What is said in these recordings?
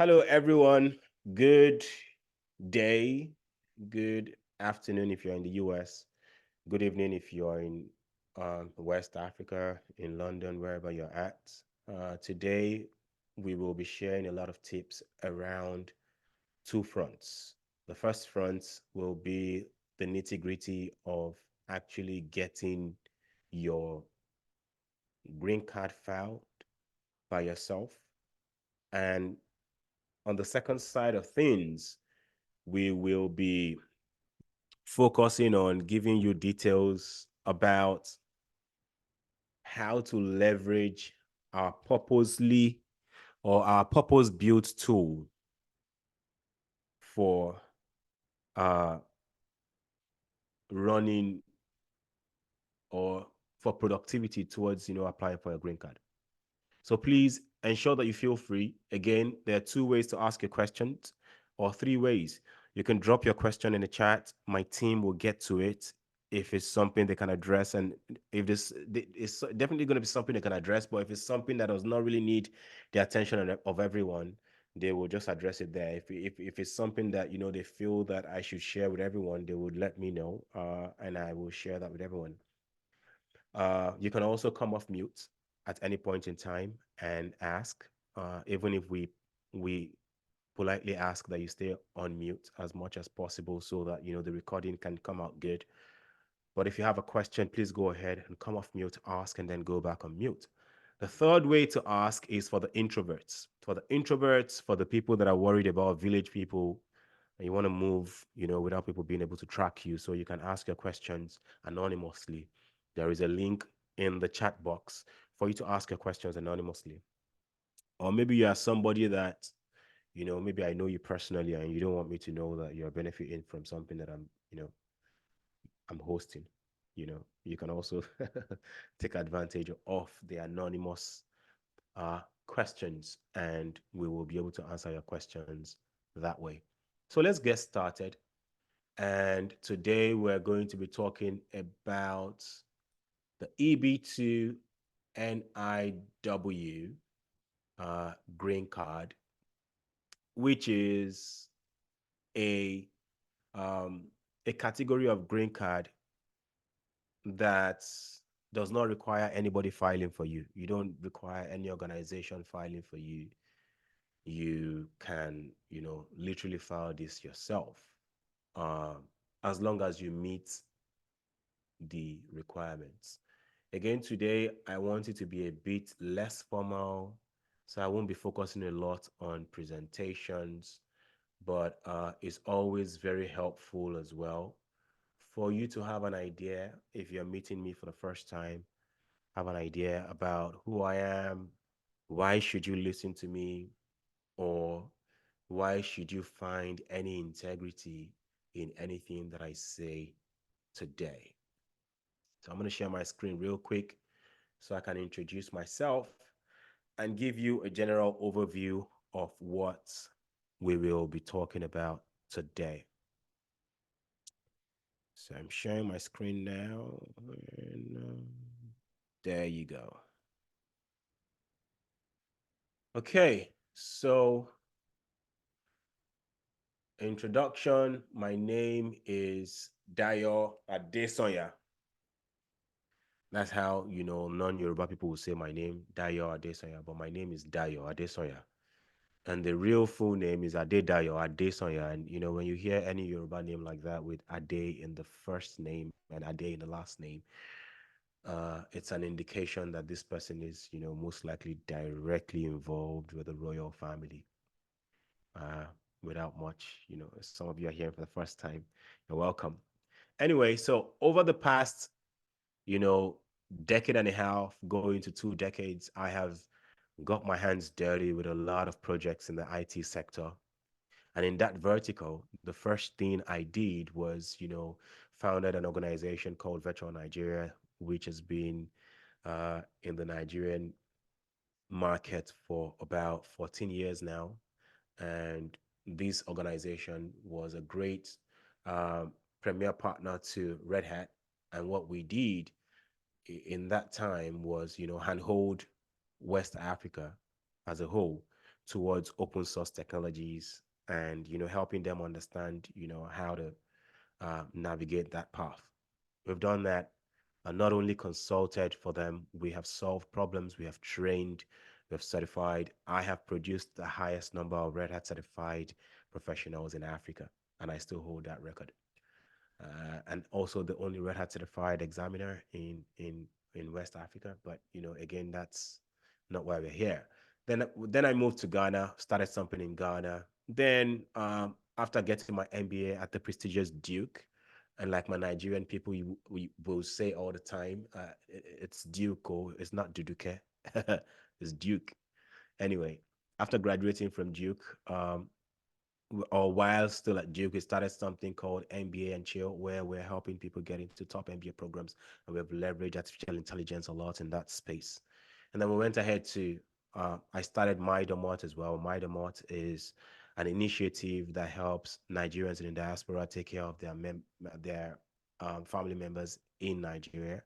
Hello, everyone. Good day, good afternoon if you're in the US, good evening if you're in West Africa, in London, wherever you're at. Today, we will be sharing a lot of tips around two fronts. The first front will be the nitty gritty of actually getting your green card filed by yourself. And on the second side of things, we will be focusing on giving you details about how to leverage our purposely or our purpose built tool for uh, running or for productivity towards applying for a green card. So please ensure that you feel free. Again, there are two ways to ask your questions, or three ways. You can drop your question in the chat. My team will get to it if it's something they can address. And if this it's definitely going to be something they can address, but if it's something that does not really need the attention of everyone, they will just address it there. If it's something that they feel that I should share with everyone, they would let me know, and I will share that with everyone. You can also come off mute at any point in time and ask, even if we politely ask that you stay on mute as much as possible so that the recording can come out good. But if you have a question, please go ahead and come off mute, ask, and then go back on mute. The third way to ask is for the introverts. For the introverts, for the people that are worried about village people, and you want to move, without people being able to track you. So you can ask your questions anonymously. There is a link in the chat box for you to ask your questions anonymously. Or maybe you are somebody that, maybe I know you personally and you don't want me to know that you're benefiting from something that I'm hosting. You can also take advantage of the anonymous questions, and we will be able to answer your questions that way. So let's get started. And today we're going to be talking about the EB2 NIW green card, which is a um, a category of green card that does not require anybody filing for you. You don't require any organization filing for you. You can, literally file this yourself, um, as long as you meet the requirements. Again, today I want it to be a bit less formal, so I won't be focusing a lot on presentations, but it's always very helpful as well for you to have an idea if you're meeting me for the first time, have an idea about who I am, why should you listen to me, or why should you find any integrity in anything that I say today. So I'm going to share my screen real quick so I can introduce myself and give you a general overview of what we will be talking about today. So I'm sharing my screen now, and there you go. Okay, so introduction. My name is Dayo Adesonya. That's how non-Yoruba people will say my name, Dayo Adesonya, but my name is Dayo Adesonya. And the real full name is Adedayo Adesonya. And when you hear any Yoruba name like that with Ade in the first name and Ade in the last name, it's an indication that this person is, most likely directly involved with the royal family. Uh, Without much, some of you are here for the first time. You're welcome. Anyway, so over the past, you know, decade and a half, going to 2 decades, I have got my hands dirty with a lot of projects in the IT sector. And in that vertical, the first thing I did was, founded an organization called Virtual Nigeria, which has been in the Nigerian market for about 14 years now. And this organization was a great um, premier partner to Red Hat. And what we did in that time was, handhold West Africa as a whole towards open source technologies and, helping them understand, how to navigate that path. We've done that and not only consulted for them, we have solved problems, we have trained, we have certified. I have produced the highest number of Red Hat certified professionals in Africa, and I still hold that record. And also the only Red Hat certified examiner in West Africa. But again, that's not why we're here. Then I moved to Ghana, started something in Ghana. Then after getting my MBA at the prestigious Duke, and like my Nigerian people, we will say all the time, it's Duke or it's not Duduke, it's Duke. Anyway, after graduating from Duke, or while still at Duke, we started something called MBA and Chill, where we're helping people get into top MBA programs, and we've leveraged artificial intelligence a lot in that space. And then we went ahead to, I started My Domot as well. My Domot is an initiative that helps Nigerians in the diaspora take care of their family members in Nigeria,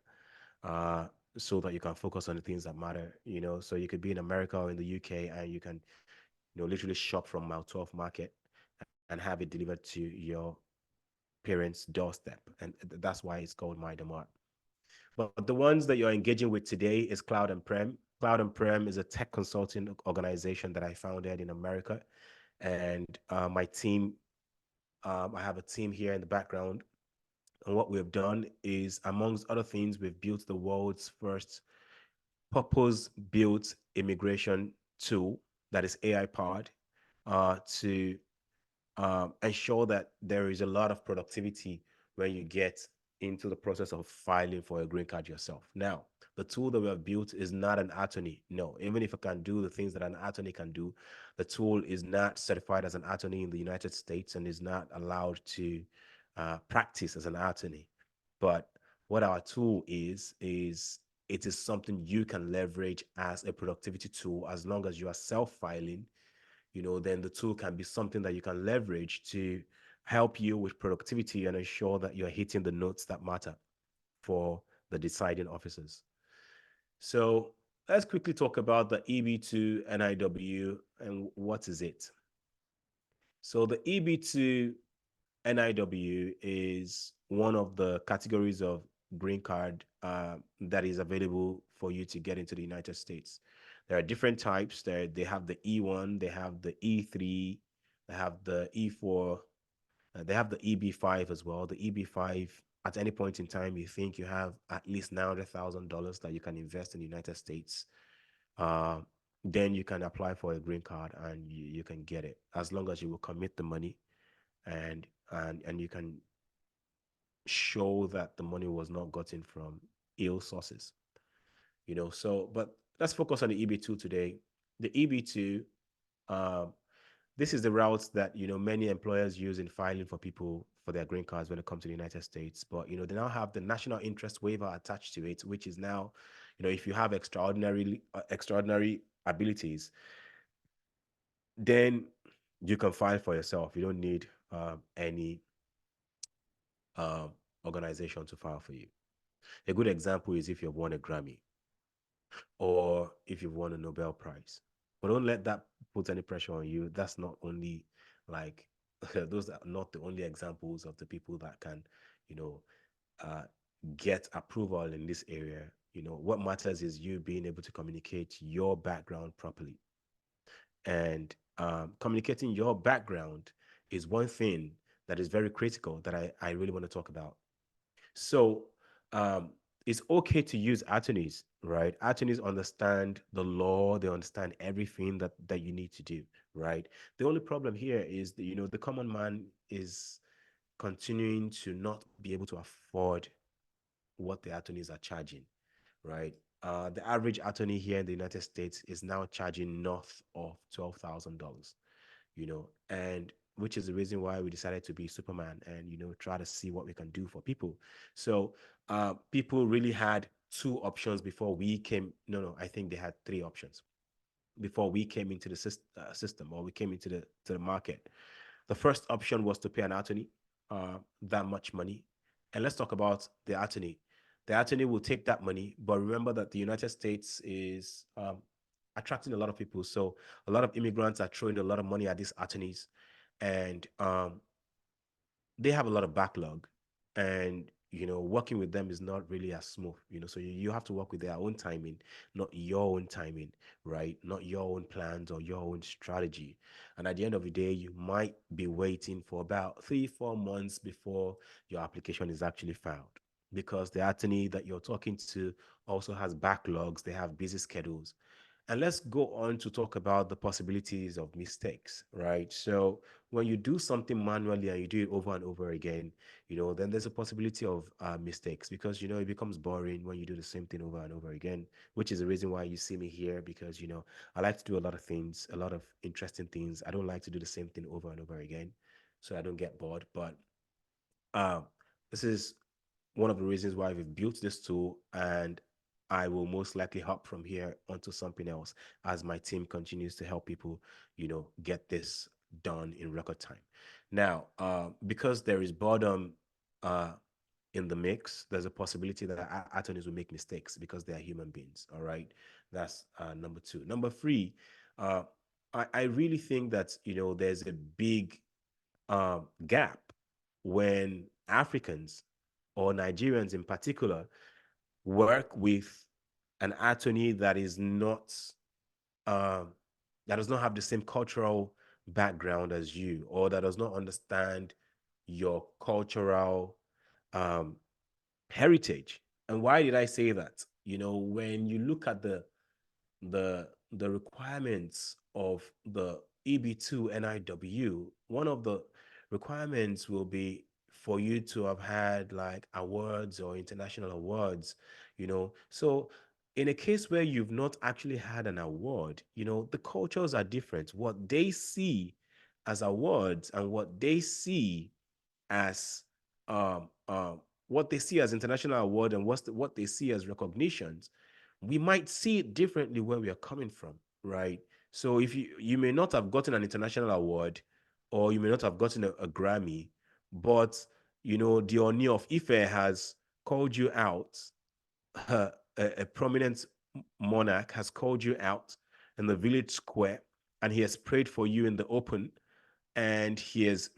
uh, so that you can focus on the things that matter. So you could be in America or in the UK, and you can, literally shop from Mile 12 Market and have it delivered to your parents' doorstep. And that's why it's called My Domot. But the ones that you're engaging with today is Cloud and Prem. Cloud and Prem is a tech consulting organization that I founded in America. And my team, I have a team here in the background. And what we've done is, amongst other things, we've built the world's first purpose-built immigration tool that is AI powered, to ensure that there is a lot of productivity when you get into the process of filing for a green card yourself. Now, the tool that we have built is not an attorney. No, even if it can do the things that an attorney can do, the tool is not certified as an attorney in the United States and is not allowed to practice as an attorney. But what our tool is it is something you can leverage as a productivity tool as long as you are self-filing. Then the tool can be something that you can leverage to help you with productivity and ensure that you're hitting the notes that matter for the deciding officers. So let's quickly talk about the EB2 NIW and what is it. So the EB2 NIW is one of the categories of green card that is available for you to get into the United States. There are different types. They have the E1, they have the E3, they have the E4, they have the EB5 as well. The EB5, at any point in time, you think you have at least $900,000 that you can invest in the United States, uh, then you can apply for a green card and you can get it as long as you will commit the money and you can show that the money was not gotten from ill sources. So but let's focus on the EB2 today. The EB2, um, this is the routes that many employers use in filing for people for their green cards when it comes to the United States. But they now have the national interest waiver attached to it, which is now, if you have extraordinary abilities, then you can file for yourself. You don't need any um, organization to file for you. A good example is if you've won a Grammy or if you've won a Nobel Prize. But don't let that put any pressure on you. That's not only like those are not the only examples of the people that can, you know, uh, get approval in this area. What matters is you being able to communicate your background properly. And communicating your background is one thing that is very critical that I really want to talk about. So um, it's okay to use attorneys, right? Attorneys understand the law, they understand everything that you need to do, right? The only problem here is that, the common man is continuing to not be able to afford what the attorneys are charging, right? The average attorney here in the United States is now charging north of $12,000, and which is the reason why we decided to be Superman and try to see what we can do for people. So people really had two options before we came. No, I think they had three options before we came into the system, or we came into the market. The first option was to pay an attorney that much money. And let's talk about the attorney. The attorney will take that money, but remember that the United States is attracting a lot of people. So a lot of immigrants are throwing a lot of money at these attorneys, and they have a lot of backlog, and working with them is not really as smooth. So you have to work with their own timing, not your own timing, right? Not your own plans or your own strategy. And at the end of the day, you might be waiting for about 3-4 months before your application is actually filed, because the attorney that you're talking to also has backlogs, they have busy schedules. And let's go on to talk about the possibilities of mistakes, right? So when you do something manually and you do it over and over again, then there's a possibility of mistakes, because, it becomes boring when you do the same thing over and over again, which is the reason why you see me here, because, I like to do a lot of things, a lot of interesting things. I don't like to do the same thing over and over again, so I don't get bored. But um, this is one of the reasons why we've built this tool, and I will most likely hop from here onto something else as my team continues to help people, get this done in record time. Now, because there is boredom uh, in the mix, there's a possibility that attorneys will make mistakes because they are human beings. All right, that's number two. Number three, uh, I really think that there's a big gap when Africans or Nigerians in particular work with an attorney um, that does not have the same cultural background as you, or that does not understand your cultural um, heritage. And why did I say that? When you look at the requirements of the EB2 NIW, one of the requirements will be for you to have had like awards or international awards, So in a case where you've not actually had an award, the cultures are different. What they see as awards and as what they see as international award and what they see as recognitions, we might see it differently where we are coming from, right? So if you may not have gotten an international award, or you may not have gotten a Grammy, but the Oni of Ife has called you out, a prominent monarch has called you out in the village square, and he has prayed for you in the open, and he has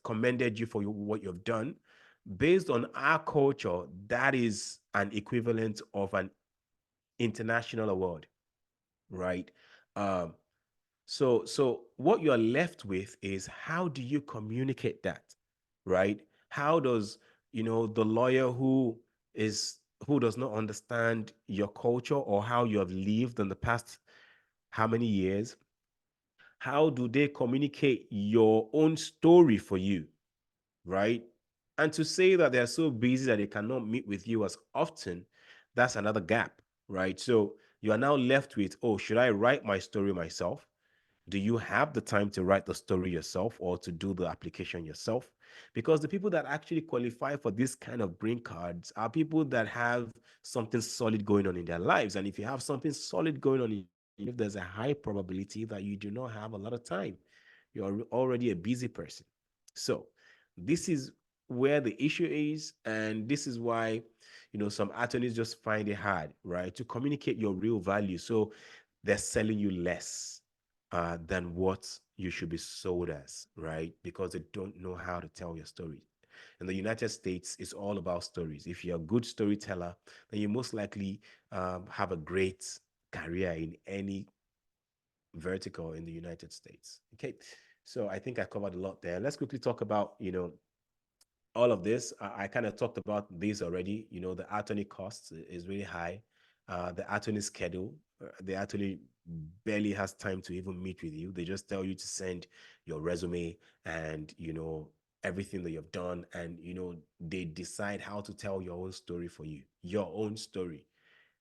commended you for what you've done. Based on our culture, that is an equivalent of an international award, right? Um, so what you're left with is, how do you communicate that, right? How does the lawyer is who does not understand your culture or how you have lived in the past how many years, how do they communicate your own story for you, right? And to say that they're so busy that they cannot meet with you as often, that's another gap, right? So you are now left with, oh, should I write my story myself? Do you have the time to write the story yourself or to do the application yourself? Because the people that actually qualify for this kind of green cards are people that have something solid going on in their lives. And if you have something solid going on in your life, there's a high probability that you do not have a lot of time. You're already a busy person. So this is where the issue is. And this is why, some attorneys just find it hard, right, to communicate your real value. So they're selling you less than what you should be sold as, right? Because they don't know how to tell your story. In the United States, it's all about stories. If you're a good storyteller, then you most likely have a great career in any vertical in the United States. Okay, so I think I covered a lot there. Let's quickly talk about, all of this. I kind of talked about this already. The attorney costs is really high. The attorney schedule, the attorney barely has time to even meet with you. They just tell you to send your resume and everything that you've done, and they decide how to tell your own story for you, your own story.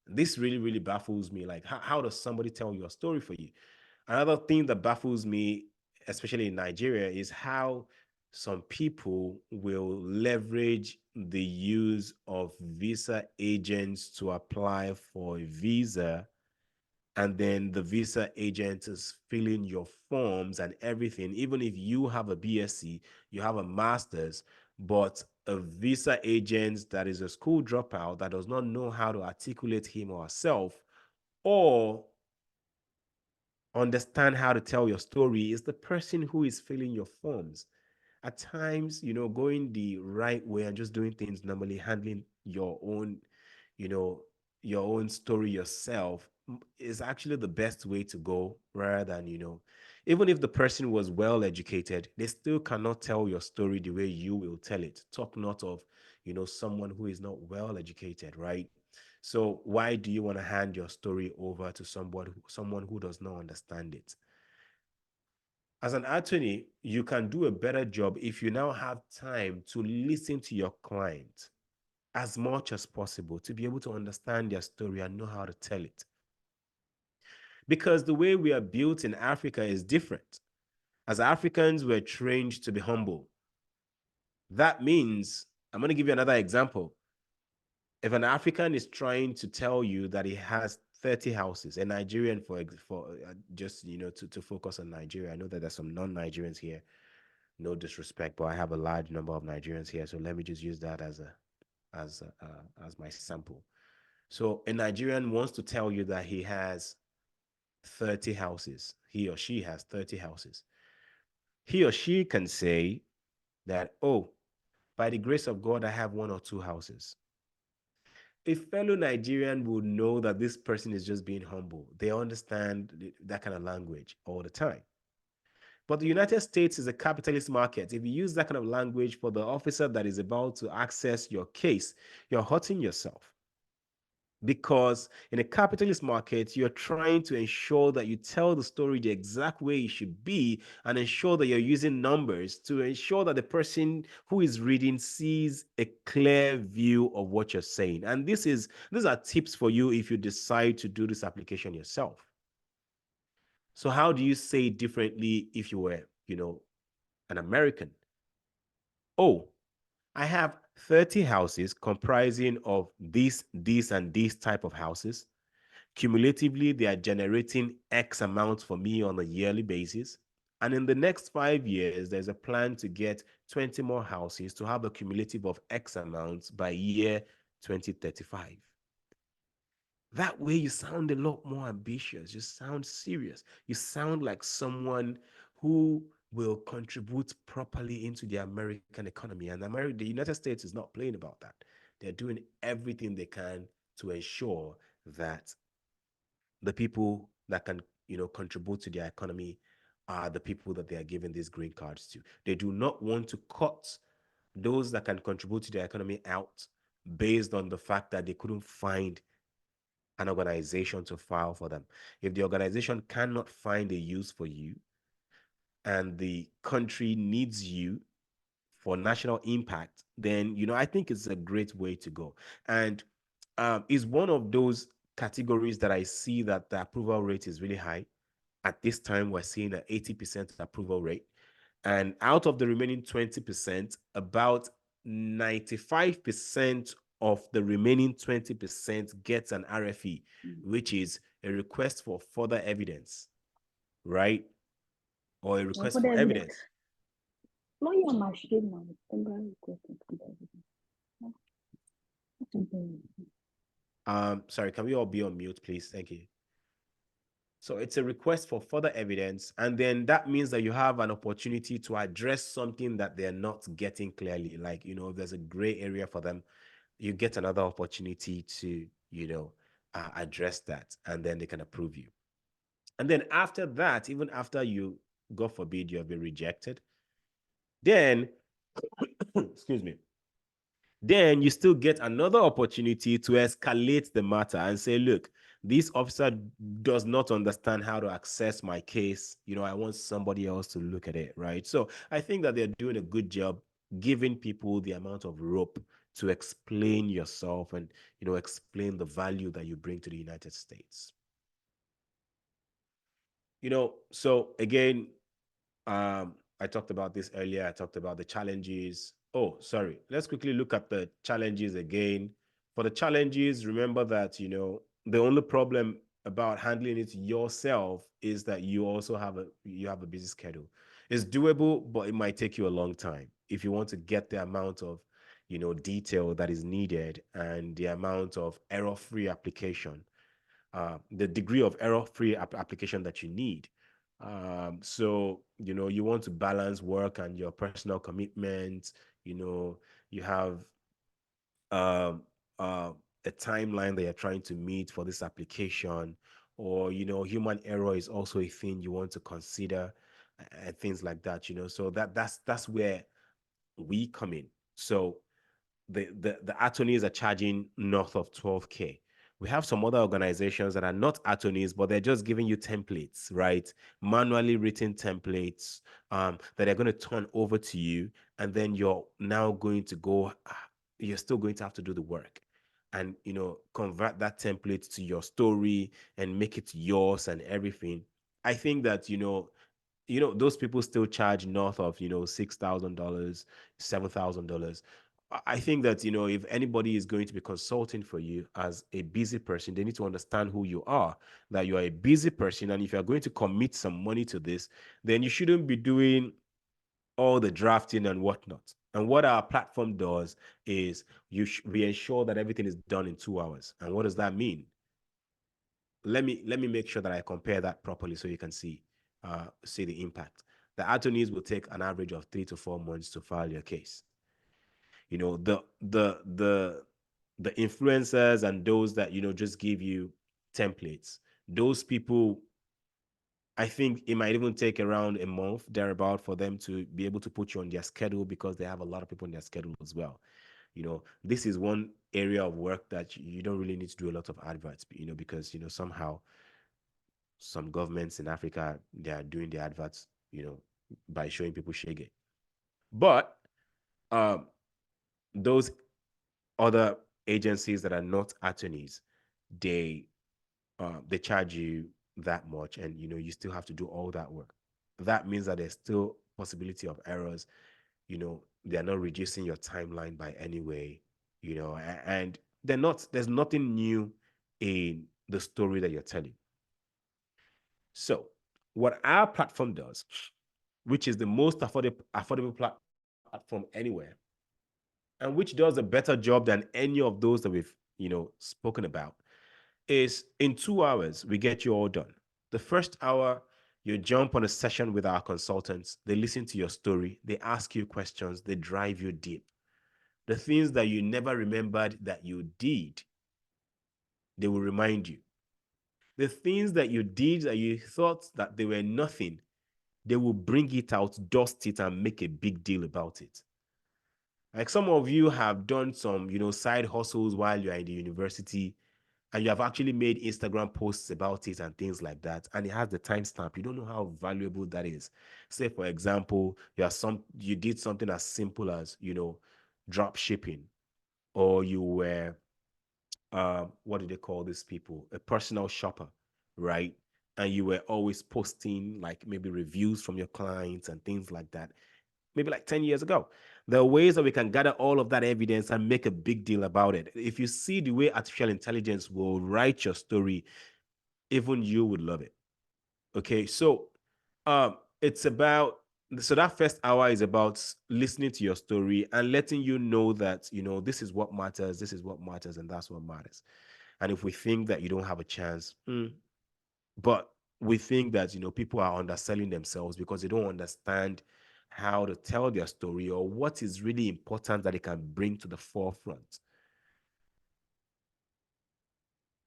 This really, really baffles me. Like, how does somebody tell your story for you? Another thing that baffles me, especially in Nigeria, is how some people will leverage the use of visa agents to apply for a visa, and then the visa agent is filling your forms and everything. Even if you have a BSc, you have a master's, but a visa agent that is a school dropout that does not know how to articulate him or herself, or understand how to tell your story is the person who is filling your forms. At times, going the right way and just doing things normally, handling your own, you know, your own story yourself is actually the best way to go rather than, even if the person was well educated, they still cannot tell your story the way you will tell it. Talk not of, someone who is not well educated, right? So why do you want to hand your story over to someone who does not understand it? As an attorney, you can do a better job if you now have time to listen to your client as much as possible to be able to understand their story and know how to tell it. Because the way we are built in Africa is different. As Africans, we're trained to be humble. That means, I'm going to give you another example. If an African is trying to tell you that he has 30 houses, a Nigerian for just to focus on Nigeria. I know that there's some non-Nigerians here. No disrespect, but I have a large number of Nigerians here, so let me just use that as my sample. So a Nigerian wants to tell you that he has 30 houses. He or she has 30 houses. He or she can say that, oh, by the grace of God, I have one or two houses. A fellow Nigerian would know that this person is just being humble. They understand that kind of language all the time. But the United States is a capitalist market. If you use that kind of language for the officer that is about to access your case, you're hurting yourself. Because in a capitalist market, you're trying to ensure that you tell the story the exact way it should be and ensure that you're using numbers to ensure that the person who is reading sees a clear view of what you're saying. And these are tips for you if you decide to do this application yourself. So how do you say it differently if you were, an American? Oh, I have 30 houses comprising of this, and this type of houses. Cumulatively, they are generating X amount for me on a yearly basis. And in the next 5 years, there's a plan to get 20 more houses to have a cumulative of X amounts by year 2035. That way, you sound a lot more ambitious. You sound serious. You sound like someone who will contribute properly into the American economy. And the United States is not playing about that. They're doing everything they can to ensure that the people that can, contribute to their economy are the people that they are giving these green cards to. They do not want to cut those that can contribute to their economy out based on the fact that they couldn't find an organization to file for them. If the organization cannot find a use for you and the country needs you for national impact, then I think it's a great way to go. And is one of those categories that I see that the approval rate is really high. At this time, we're seeing an 80% approval rate. And out of the remaining 20%, about 95% of the remaining 20% gets an RFE, which is a request for further evidence, right? Or a request for evidence. Lawyer must give now. Temporary request for evidence. Sorry, can we all be on mute, please? Thank you. So it's a request for further evidence. And then that means that you have an opportunity to address something that they're not getting clearly. Like, if there's a gray area for them, you get another opportunity to, address that, and then they can approve you. And then after that, even after you, God forbid, you have been rejected, then, excuse me, then you still get another opportunity to escalate the matter and say, look, this officer does not understand how to access my case. I want somebody else to look at it, right? So I think that they're doing a good job giving people the amount of rope to explain yourself and, explain the value that you bring to the United States. So again, I talked about this earlier. I talked about the challenges. Oh, sorry. Let's quickly look at the challenges again. For the challenges, remember that, the only problem about handling it yourself is that you have a busy schedule. It's doable, but it might take you a long time if you want to get the amount of, detail that is needed and the amount of error-free application the degree of error-free application that you need. So, you want to balance work and your personal commitments. You have um, uh, a timeline that you're trying to meet for this application, or human error is also a thing you want to consider, and things like that. So that's where we come in. So the attorneys are charging north of 12K. We have some other organizations that are not attorneys, but they're just giving you templates, right? Manually written templates, that they're going to turn over to you, and then you're now going to go. You're still going to have to do the work, and convert that template to your story and make it yours and everything. I think that those people still charge north of $6,000, $7,000. I think that if anybody is going to be consulting for you as a busy person, they need to understand who you are, that you are a busy person, and if you're going to commit some money to this, then you shouldn't be doing all the drafting and whatnot. And what our platform does is we ensure that everything is done in 2 hours. And what does that mean? Let me make sure that I compare that properly so you can see the impact. The attorneys will take an average of 3 to 4 months to file your case. The influencers and those that just give you templates, those people, I think it might even take around a month thereabout for them to be able to put you on their schedule, because they have a lot of people on their schedule as well. This is one area of work that you don't really need to do a lot of adverts, because somehow some governments in Africa, they are doing the adverts, by showing people shege. But um, those other agencies that are not attorneys, they they charge you that much, and you still have to do all that work. That means that there's still possibility of errors. They're not reducing your timeline by any way. And there's nothing new in the story that you're telling. So what our platform does, which is the most affordable platform anywhere, and which does a better job than any of those that we've spoken about, is in 2 hours we get you all done. The first hour, you jump on a session with our consultants. They listen to your story, they ask you questions, they drive you deep. The things that you never remembered that you did, they will remind you. The things that you did that you thought that they were nothing, they will bring it out, dust it, and make a big deal about it. Like, some of you have done some, side hustles while you're in the university, and you have actually made Instagram posts about it and things like that, and it has the timestamp. You don't know how valuable that is. Say, for example, you did something as simple as, drop shipping, or you were, what do they call these people? A personal shopper, right? And you were always posting like maybe reviews from your clients and things like that, maybe like 10 years ago. There are ways that we can gather all of that evidence and make a big deal about it. If you see the way artificial intelligence will write your story, even you would love it. Okay, so it's about, so that first hour is about listening to your story and letting you know that this is what matters, and that's what matters. And if we think that you don't have a chance, but we think that people are underselling themselves because they don't understand how to tell their story or what is really important that they can bring to the forefront.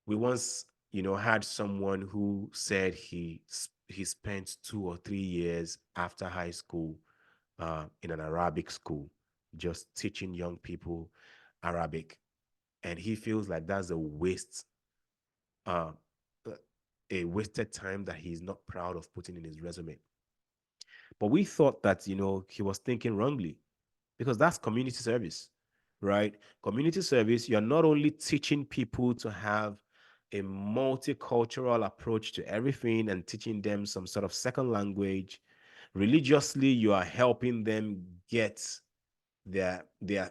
We once had someone who said he spent 2 or 3 years after high school in an Arabic school, just teaching young people Arabic, and he feels like that's uh, a wasted time that he's not proud of putting in his resume. But we thought that, he was thinking wrongly, because that's community service, right? Community service, you're not only teaching people to have a multicultural approach to everything and teaching them some sort of second language. Religiously, you are helping them get their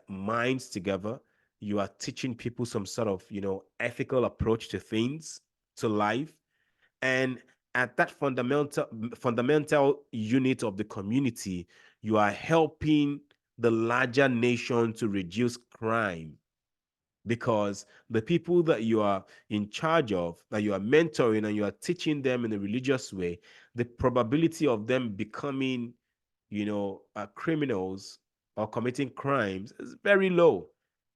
minds together. You are teaching people some sort of, ethical approach to things, to life. And at that fundamental unit of the community, you are helping the larger nation to reduce crime. because the people that you are in charge of, that you are mentoring and you are teaching them in a religious way, the probability of them becoming, criminals or committing crimes is very low.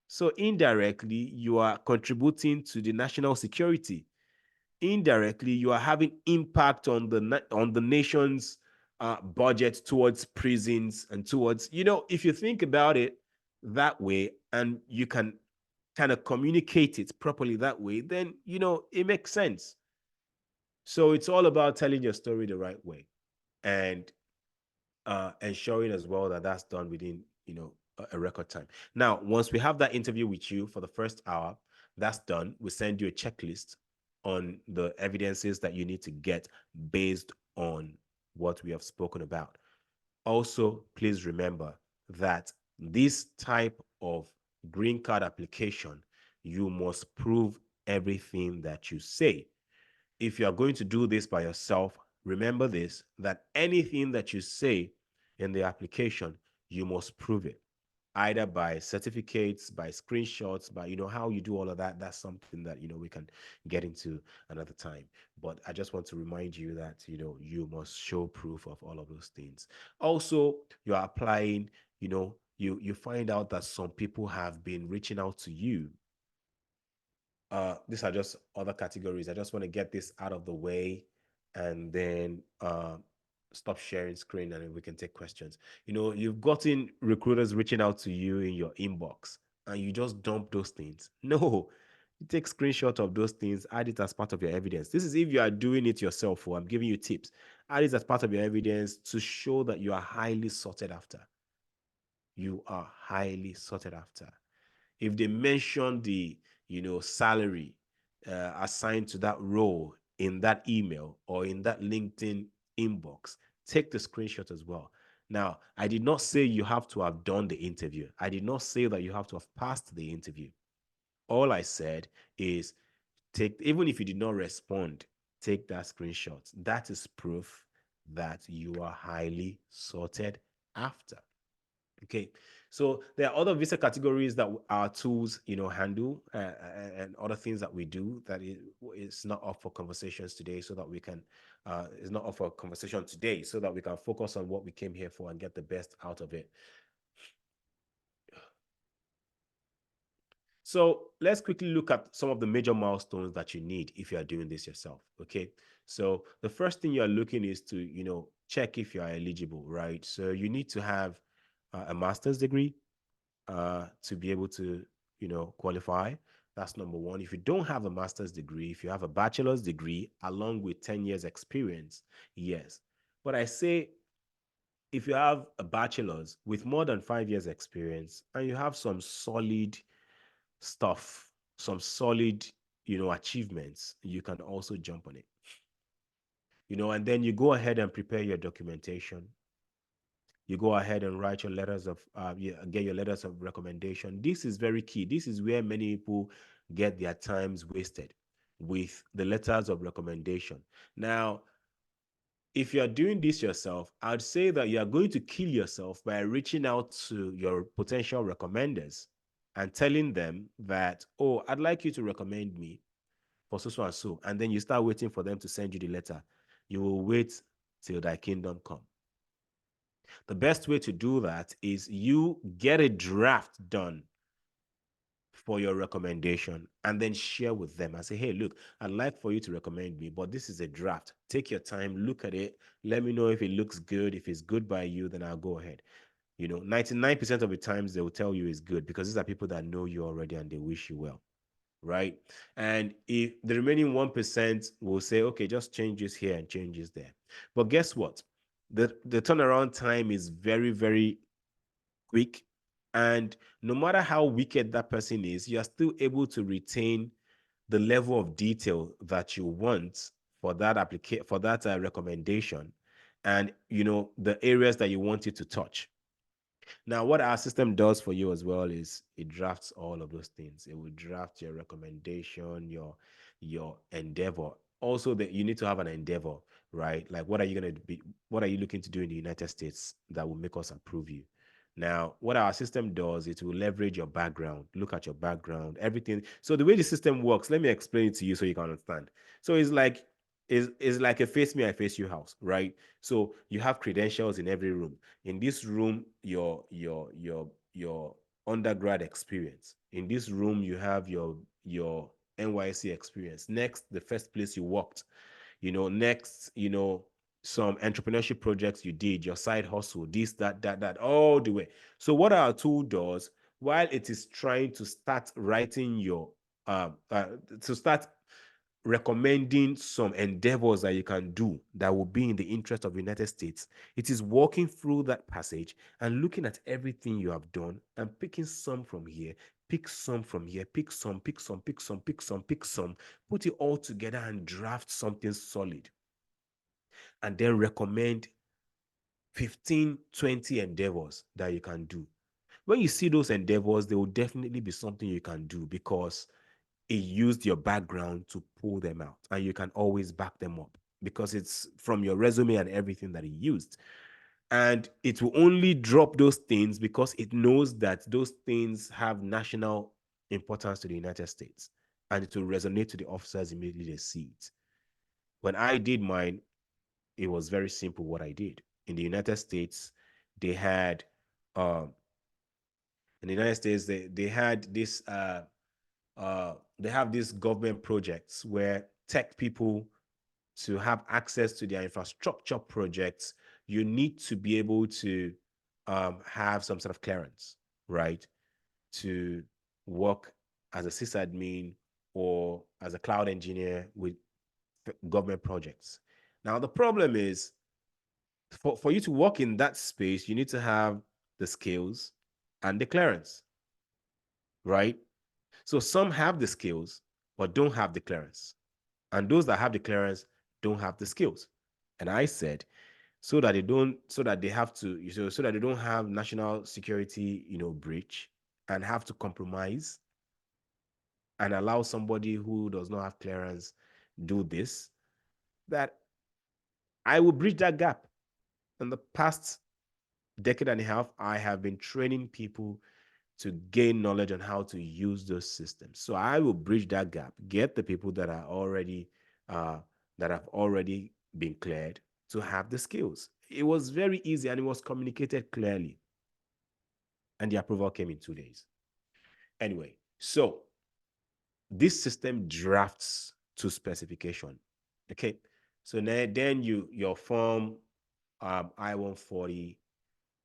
So indirectly, you are contributing to the national security. Indirectly, you are having impact on the nation's budget towards prisons and towards, if you think about it that way, and you can kind of communicate it properly that way, then it makes sense. So it's all about telling your story the right way, and ensuring as well that that's done within a record time. Now, once we have that interview with you for the first hour, that's done. We send you a checklist on the evidences that you need to get based on what we have spoken about. Also, please remember that this type of green card application, you must prove everything that you say. If you are going to do this by yourself, remember this, that anything that you say in the application, you must prove it, either by certificates, by screenshots, by how you do all of that. That's something that we can get into another time. But I just want to remind you that you must show proof of all of those things. Also, you are applying, you find out that some people have been reaching out to you. These are just other categories. I just want to get this out of the way, and then stop sharing screen, and then we can take questions. You've gotten recruiters reaching out to you in your inbox, and you just dump those things. No, you take screenshot of those things, add it as part of your evidence. This is if you are doing it yourself, or I'm giving you tips. Add it as part of your evidence to show that you are highly sought after. You are highly sought after. If they mention the salary assigned to that role in that email or in that LinkedIn inbox, take the screenshot as well. Now, I did not say you have to have done the interview. I did not say that you have to have passed the interview. All I said is, take, even if you did not respond, take that screenshot. That is proof that you are highly sorted after. Okay, so there are other visa categories that our tools, handle, and other things that we do that is not up for conversations today, so that we can, is not up for conversation today, so that we can focus on what we came here for and get the best out of it. So let's quickly look at some of the major milestones that you need if you are doing this yourself. Okay, so the first thing you are looking is to, check if you are eligible, right? So you need to have a master's degree to be able to, qualify. That's number one. If you don't have a master's degree, if you have a bachelor's degree along with 10 years experience, yes. But I say, if you have a bachelor's with more than 5 years experience and you have some solid stuff, some solid, achievements, you can also jump on it. And then you go ahead and prepare your documentation. You go ahead and write your letters of get your letters of recommendation. This is very key. This is where many people get their times wasted, with the letters of recommendation. Now, if you're doing this yourself, I'd say that you are going to kill yourself by reaching out to your potential recommenders and telling them that, oh, I'd like you to recommend me for so and so, and then you start waiting for them to send you the letter. You will wait till thy kingdom come. The best way to do that is you get a draft done for your recommendation and then share with them and say, hey, look, I'd like for you to recommend me, but this is a draft. Take your time, look at it, let me know if it looks good. If it's good by you, then I'll go ahead. 99% of the times they will tell you it's good, because these are people that know you already and they wish you well, right? And if the remaining 1% will say, okay, just change this here and change this there. But guess what? The turnaround time is very, very quick. And no matter how wicked that person is, you are still able to retain the level of detail that you want for that recommendation, and the areas that you want it to touch. Now, what our system does for you as well is it drafts all of those things. It will draft your recommendation, your endeavor. Also, that you need to have an endeavor, right? Like, what are you looking to do in the United States that will make us approve you? Now, what our system does, it will leverage your background, look at your background, everything. So the way the system works, let me explain it to you so you can understand. So it's like a face me, I face you house, right? So you have credentials in every room. In this room, your undergrad experience. In this room, you have your NYC experience. Next, the first place you worked. Next, some entrepreneurship projects you did, your side hustle, this, that, all the way. So what our tool does, while it is trying to start writing to start recommending some endeavors that you can do that will be in the interest of the United States, it is walking through that passage and looking at everything you have done and picking some from here, pick some from here, pick some, pick some, pick some, pick some, pick some, put it all together and draft something solid, and then recommend 15, 20 endeavors that you can do. When you see those endeavors, there will definitely be something you can do because it used your background to pull them out, and you can always back them up because it's from your resume and everything that it used. And it will only drop those things because it knows that those things have national importance to the United States, and it will resonate to the officers immediately they see it. When I did mine, it was very simple what I did. In the United States, they had um in the United States they had this they have these government projects where tech people, to have access to their infrastructure projects, you need to be able to have some sort of clearance, right? To work as a sysadmin or as a cloud engineer with government projects. Now, the problem is for you to work in that space, you need to have the skills and the clearance, right? So some have the skills, but don't have the clearance. And those that have the clearance don't have the skills. And I said, so that they have to, so that they don't have national security, breach and have to compromise and allow somebody who does not have clearance do this, that I will bridge that gap. In the past decade and a half, I have been training people to gain knowledge on how to use those systems. So I will bridge that gap, get the people uh, that have already been cleared to have the skills. It was very easy and it was communicated clearly, and the approval came in 2 days. Anyway, so this system drafts to specification. Okay, so then your form I-140,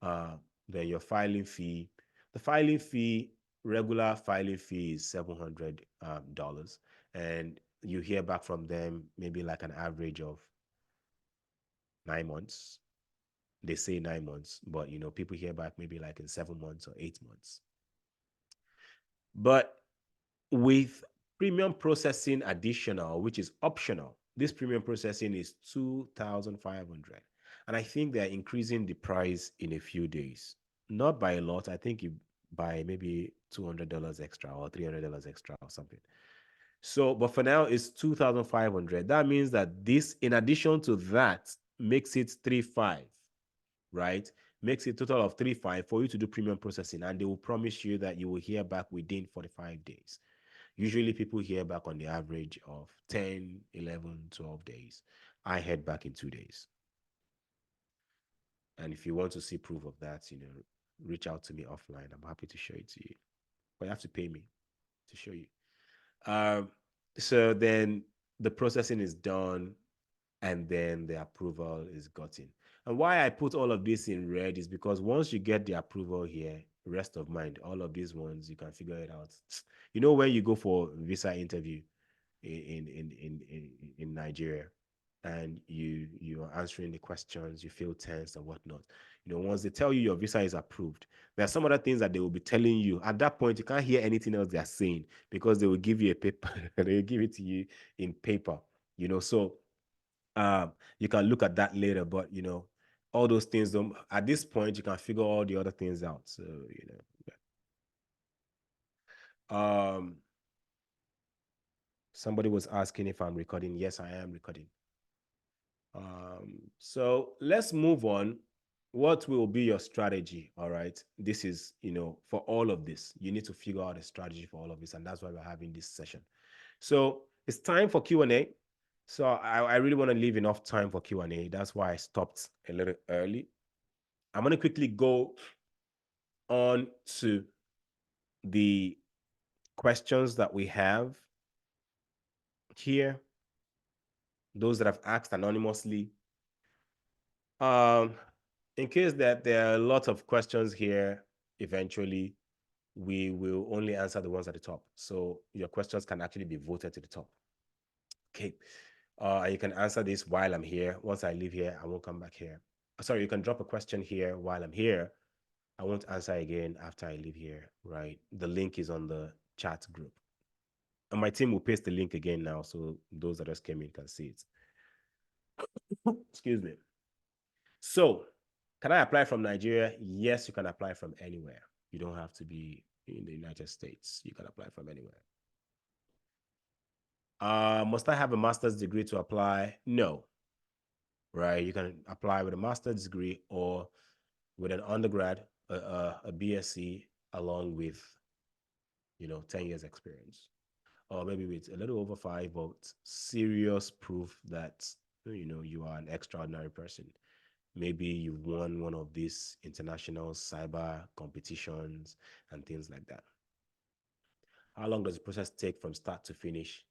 uh, then your filing fee. The filing fee, regular filing fee is $700, and you hear back from them maybe like an average of 9 months. They say 9 months, but people hear back maybe like in 7 months or 8 months. But with premium processing additional, which is optional, this premium processing is 2,500, and I think they're increasing the price in a few days, not by a lot. I think by maybe $200 extra or $300 extra or something. So, but for now, it's 2,500. That means that this, in addition to that, makes it 3,500, right? Makes it a total of 3,500 for you to do premium processing, and they will promise you that you will hear back within 45 days. Usually people hear back on the average of 10, 11, 12 days. I head back in 2 days. And if you want to see proof of that, reach out to me offline. I'm happy to show it to you. But you have to pay me to show you. Um, so then the processing is done, and then the approval is gotten. And why I put all of this in red is because once you get the approval here, rest of mind, all of these ones, you can figure it out. When you go for visa interview in Nigeria, and you are answering the questions, you feel tense and whatnot. Once they tell you your visa is approved, there are some other things that they will be telling you. At that point, you can't hear anything else they are saying because they will give you a paper. They will give it to you in paper. So you can look at that later, but all those things don't, at this point you can figure all the other things out. So somebody was asking if I'm recording. Yes, I am recording. So let's move on. what will be your strategy? All right. This is, for all of this, you need to figure out a strategy for all of this. And that's why we're having this session. So it's time for Q&A. So I really want to leave enough time for Q&A. That's why I stopped a little early. I'm going to quickly go on to the questions that we have here, those that have asked anonymously. Um, in case that there are a lot of questions here, eventually we will only answer the ones at the top. So your questions can actually be voted to the top. Okay. And you can answer this while I'm here. Once I leave here, I won't come back here. Sorry, you can drop a question here while I'm here. I won't answer again after I leave here, right? The link is on the chat group. And my team will paste the link again now, so those that just came in can see it. Excuse me. So, can I apply from Nigeria? Yes, you can apply from anywhere. You don't have to be in the United States. You can apply from anywhere. Must I have a master's degree to apply? No, right? You can apply with a master's degree or with an undergrad, a BSc, along with 10 years experience, or maybe with a little over five, but serious proof that you are an extraordinary person. Maybe you've won one of these international cyber competitions and things like that. How long does the process take from start to finish?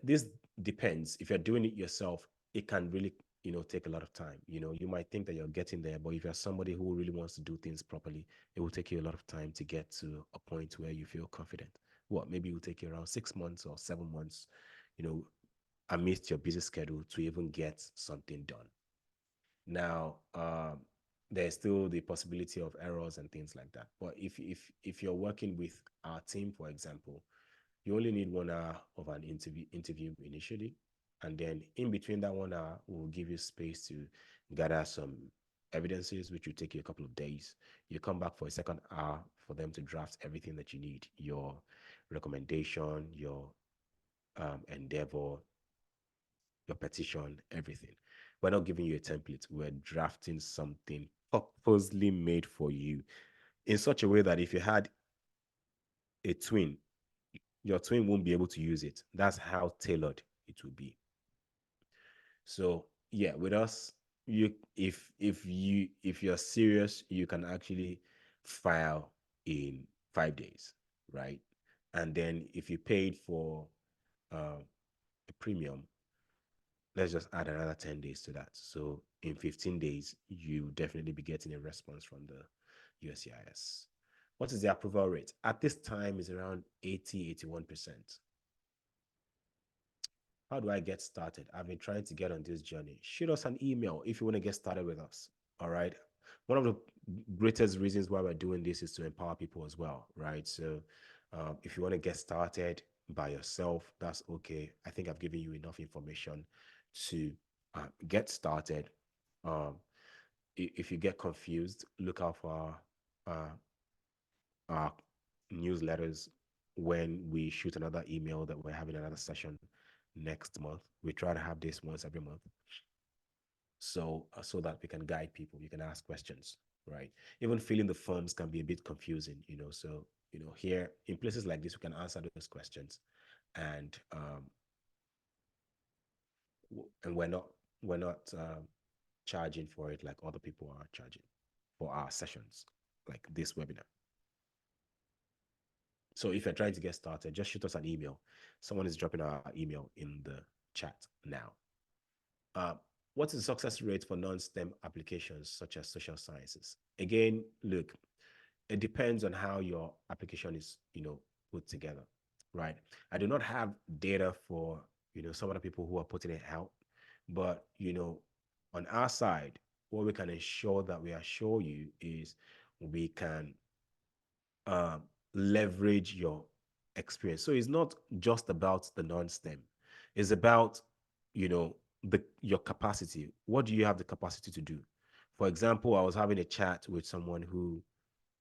This depends. If you're doing it yourself, it can really take a lot of time. You might think that you're getting there, but if you're somebody who really wants to do things properly, it will take you a lot of time to get to a point where you feel confident. Maybe it will take you around 6 months or 7 months, you know amidst your busy schedule, to even get something done. Now, there's still the possibility of errors and things like that. But if you're working with our team, for example, you only need 1 hour of an interview initially, and then in between that 1 hour, we'll give you space to gather some evidences, which will take you a couple of days. You come back for a second hour for them to draft everything that you need: your recommendation, your endeavor, your petition, everything. We're not giving you a template. We're drafting something purposely made for you in such a way that if you had a twin, your twin won't be able to use it. That's how tailored it will be. So yeah, with us, you if you're serious, you can actually file in 5 days, right? And then if you paid for a premium, let's just add another 10 days to that. So in 15 days, you definitely be getting a response from the USCIS. What is the approval rate? At this time is around 80, 81%. How do I get started? I've been trying to get on this journey. Shoot us an email if you want to get started with us. All right. One of the greatest reasons why we're doing this is to empower people as well, right? So if you want to get started by yourself, that's okay. I think I've given you enough information to get started. Um, if you get confused, look out for our newsletters when we shoot another email that we're having another session next month. We try to have this once every month, so that we can guide people. You can ask questions, right? Even filling the forms can be a bit confusing, So here in places like this, we can answer those questions, and we're not charging for it like other people are charging for our sessions, like this webinar. So if you're trying to get started, just shoot us an email. Someone is dropping our email in the chat now. Uh, what is the success rate for non-STEM applications such as social sciences? Again, look, it depends on how your application is, put together, right? I do not have data for, some of the people who are putting it out, but, on our side, what we can ensure that we assure you is we can um, leverage your experience. So it's not just about the non-STEM. It's about, your capacity. What do you have the capacity to do? For example, I was having a chat with someone who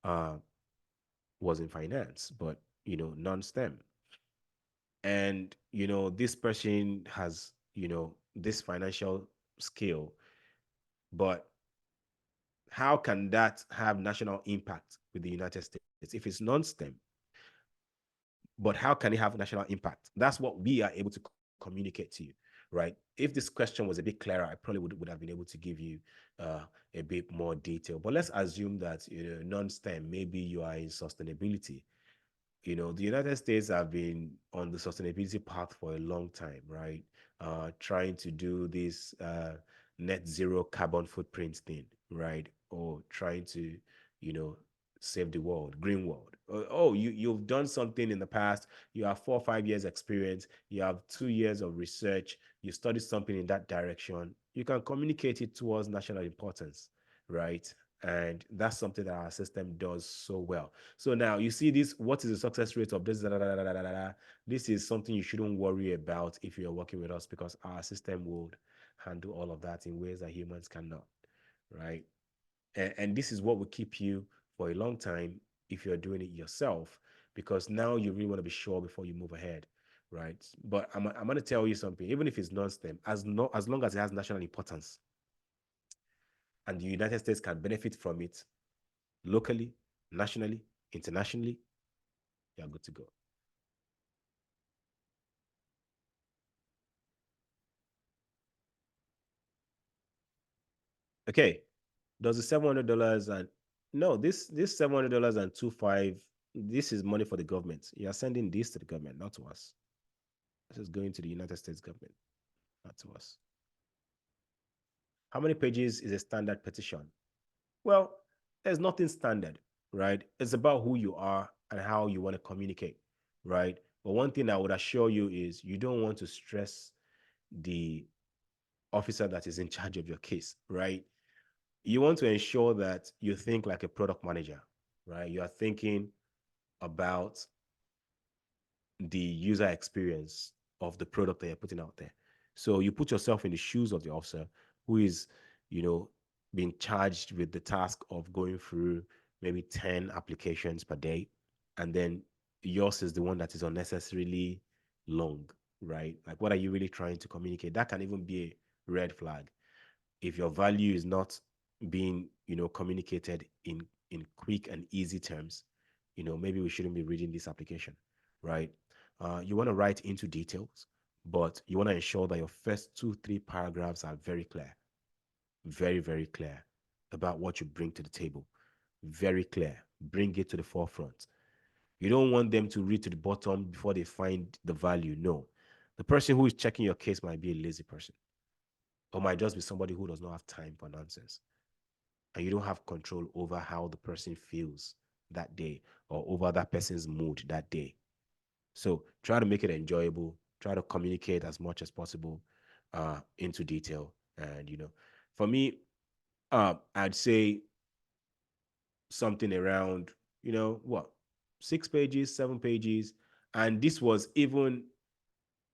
uh, was in finance, but non-STEM. And this person has this financial skill, but how can that have national impact with the United States? If it's non-STEM, but how can it have national impact? That's what we are able to communicate to you, right? If this question was a bit clearer, I probably would have been able to give you a bit more detail. But let's assume that, non-STEM, maybe you are in sustainability. The United States have been on the sustainability path for a long time, right? Trying to do this net zero carbon footprint thing, right? Or trying to, you know, save the world, green world. Oh, you've done something in the past. You have 4 or 5 years experience. You have 2 years of research. You studied something in that direction. You can communicate it towards national importance, right? And that's something that our system does so well. So now you see this, what is the success rate of this? Da, da, da, da, da, da, da. This is something you shouldn't worry about if you're working with us, because our system would handle all of that in ways that humans cannot, right? And this is what will keep you for a long time if you're doing it yourself, because now you really want to be sure before you move ahead, right? But I'm going to tell you something, even if it's non-STEM, as long as it has national importance and the United States can benefit from it locally, nationally, internationally, you're good to go. Okay. Does the $700 and no, this $700 and 25, this is money for the government. You are sending this to the government, not to us. This is going to the United States government, not to us. How many pages is a standard petition? Well, there's nothing standard, right? It's about who you are and how you want to communicate, right? But one thing I would assure you is you don't want to stress the officer that is in charge of your case, right? You want to ensure that you think like a product manager, right? You are thinking about the user experience of the product that you're putting out there. So you put yourself in the shoes of the officer who is, you know, being charged with the task of going through maybe 10 applications per day. And then yours is the one that is unnecessarily long, right? Like, what are you really trying to communicate? That can even be a red flag if your value is not being, communicated in quick and easy terms. Maybe we shouldn't be reading this application, right? You want to write into details, but you want to ensure that your first 2 3 paragraphs are very clear, very very clear about what you bring to the table. Very clear, bring it to the forefront. You don't want them to read to the bottom before they find the value. No, the person who is checking your case might be a lazy person, or might just be somebody who does not have time for nonsense. And you don't have control over how the person feels that day, or over that person's mood that day. So try to make it enjoyable, try to communicate as much as possible into detail. And, for me, I'd say something around, what, 6 pages, 7 pages. And this was even,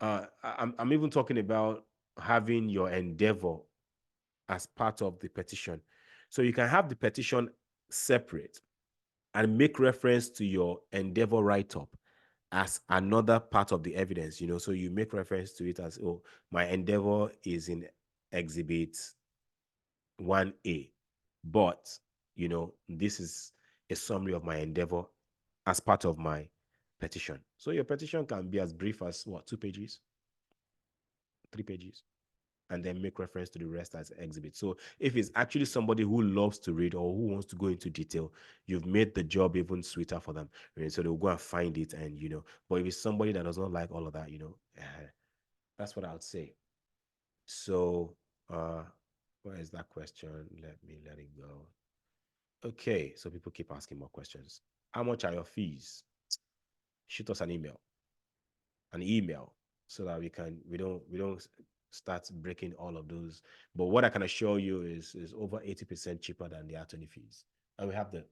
I'm even talking about having your endeavor as part of the petition. So you can have the petition separate and make reference to your endeavor write up as another part of the evidence. So you make reference to it as, oh, my endeavor is in exhibit 1A, but this is a summary of my endeavor as part of my petition. So your petition can be as brief as what, 2 pages, 3 pages, and then make reference to the rest as exhibit. So if it's actually somebody who loves to read or who wants to go into detail, you've made the job even sweeter for them. Right? So they'll go and find it, and but if it's somebody that does not like all of that, that's what I would say. So where is that question? Let me let it go. Okay, so people keep asking more questions. How much are your fees? Shoot us an email so that we don't start breaking all of those. But what I can assure you is over 80% cheaper than the attorney fees. And we have the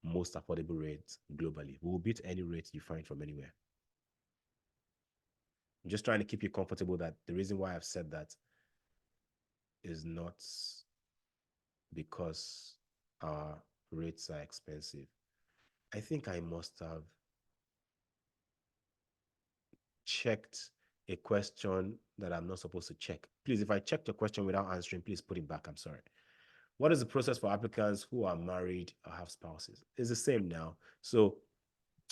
most affordable rates globally. We will beat any rate you find from anywhere. I'm just trying to keep you comfortable that the reason why I've said that is not because our rates are expensive. I think I must have checked a question that I'm not supposed to check. Please, if I checked your question without answering, please put it back. I'm sorry. What is the process for applicants who are married or have spouses? It's the same now. So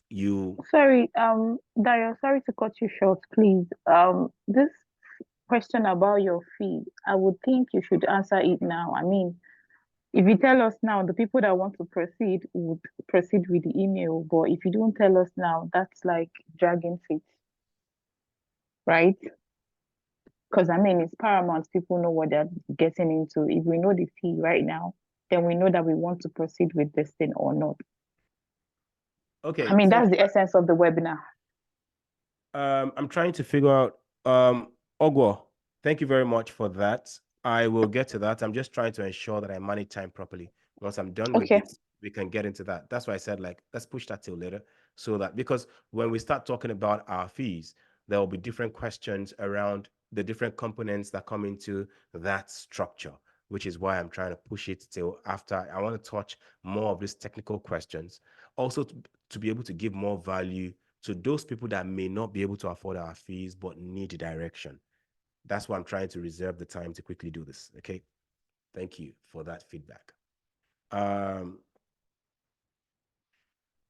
you Sorry, Dayo, sorry to cut you short, please. This question about your fee, I would think you should answer it now. I mean, if you tell us now, the people that want to proceed would proceed with the email. But if you don't tell us now, that's like dragging feet, right? Because I mean, it's paramount. People know what they're getting into. If we know the fee right now, then we know that we want to proceed with this thing or not. I okay, mean, so that's the essence of the webinar. I'm trying to figure out Ogwo, thank you very much for that. I will get to that. I'm just trying to ensure that I manage time properly. Once I'm done with Okay. this, we can get into that. That's why I said, like, let's push that till later. So that, because when we start talking about our fees, there will be different questions around the different components that come into that structure, which is why I'm trying to push it till after. I want to touch more of these technical questions. Also, to be able to give more value to those people that may not be able to afford our fees but need direction. That's why I'm trying to reserve the time to quickly do this. Okay. Thank you for that feedback. Um,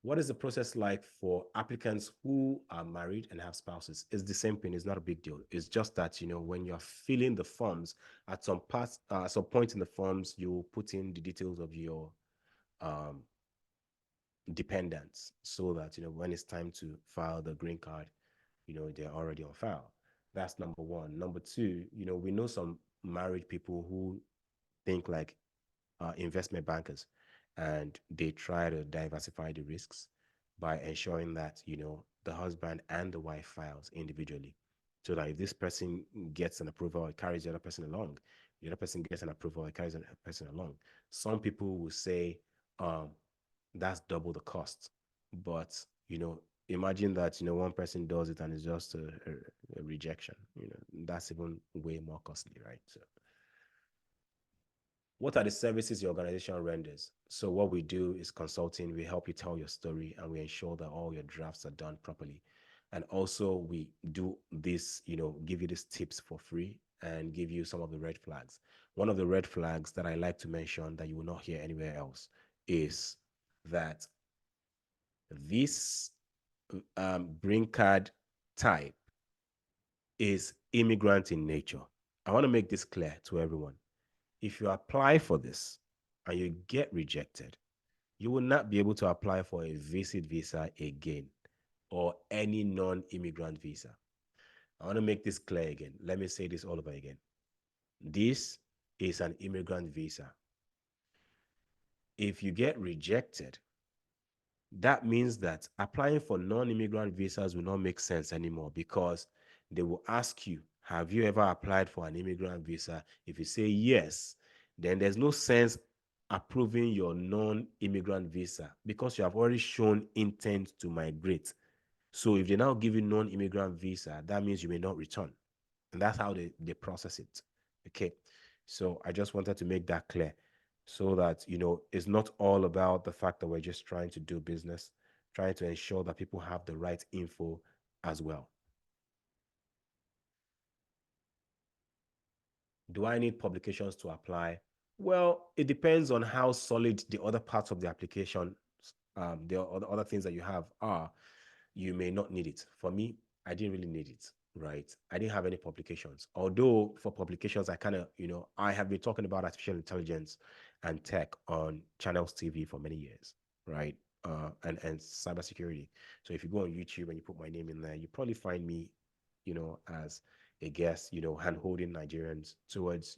what is the process like for applicants who are married and have spouses? It's the same thing. It's not a big deal. It's just that, when you're filling the forms, at some point in the forms, you put in the details of your um, dependents, so that, when it's time to file the green card, they're already on file. That's number one. Number two, we know some married people who think like investment bankers, and they try to diversify the risks by ensuring that, the husband and the wife files individually. So that if this person gets an approval, it carries the other person along. The other person gets an approval, it carries the other person along. Some people will say, um, that's double the cost. But, imagine that, one person does it and it's just a rejection. That's even way more costly, right? So what are the services your organization renders? So what we do is consulting. We help you tell your story, and we ensure that all your drafts are done properly. And also we do this, give you these tips for free and give you some of the red flags. One of the red flags that I like to mention that you will not hear anywhere else is that this green card type is immigrant in nature. I want to make this clear to everyone. If you apply for this and you get rejected, you will not be able to apply for a visit visa again, or any non-immigrant visa. I want to make this clear again. Let me say this all over again. This is an immigrant visa. If you get rejected, that means that applying for non-immigrant visas will not make sense anymore, because they will ask you, have you ever applied for an immigrant visa? If you say yes, then there's no sense approving your non-immigrant visa, because you have already shown intent to migrate. So if they now give you non-immigrant visa, that means you may not return. And that's how they process it. Okay. So I just wanted to make that clear, so that, it's not all about the fact that we're just trying to do business, trying to ensure that people have the right info as well. Do I need publications to apply? Well, it depends on how solid the other parts of the application, the other things that you have are. You may not need it. For me, I didn't really need it, right? I didn't have any publications. Although for publications, I kind of, I have been talking about artificial intelligence and tech on Channels TV for many years, right? And cybersecurity. So if you go on YouTube and you put my name in there, you probably find me, as a guest, hand-holding Nigerians towards,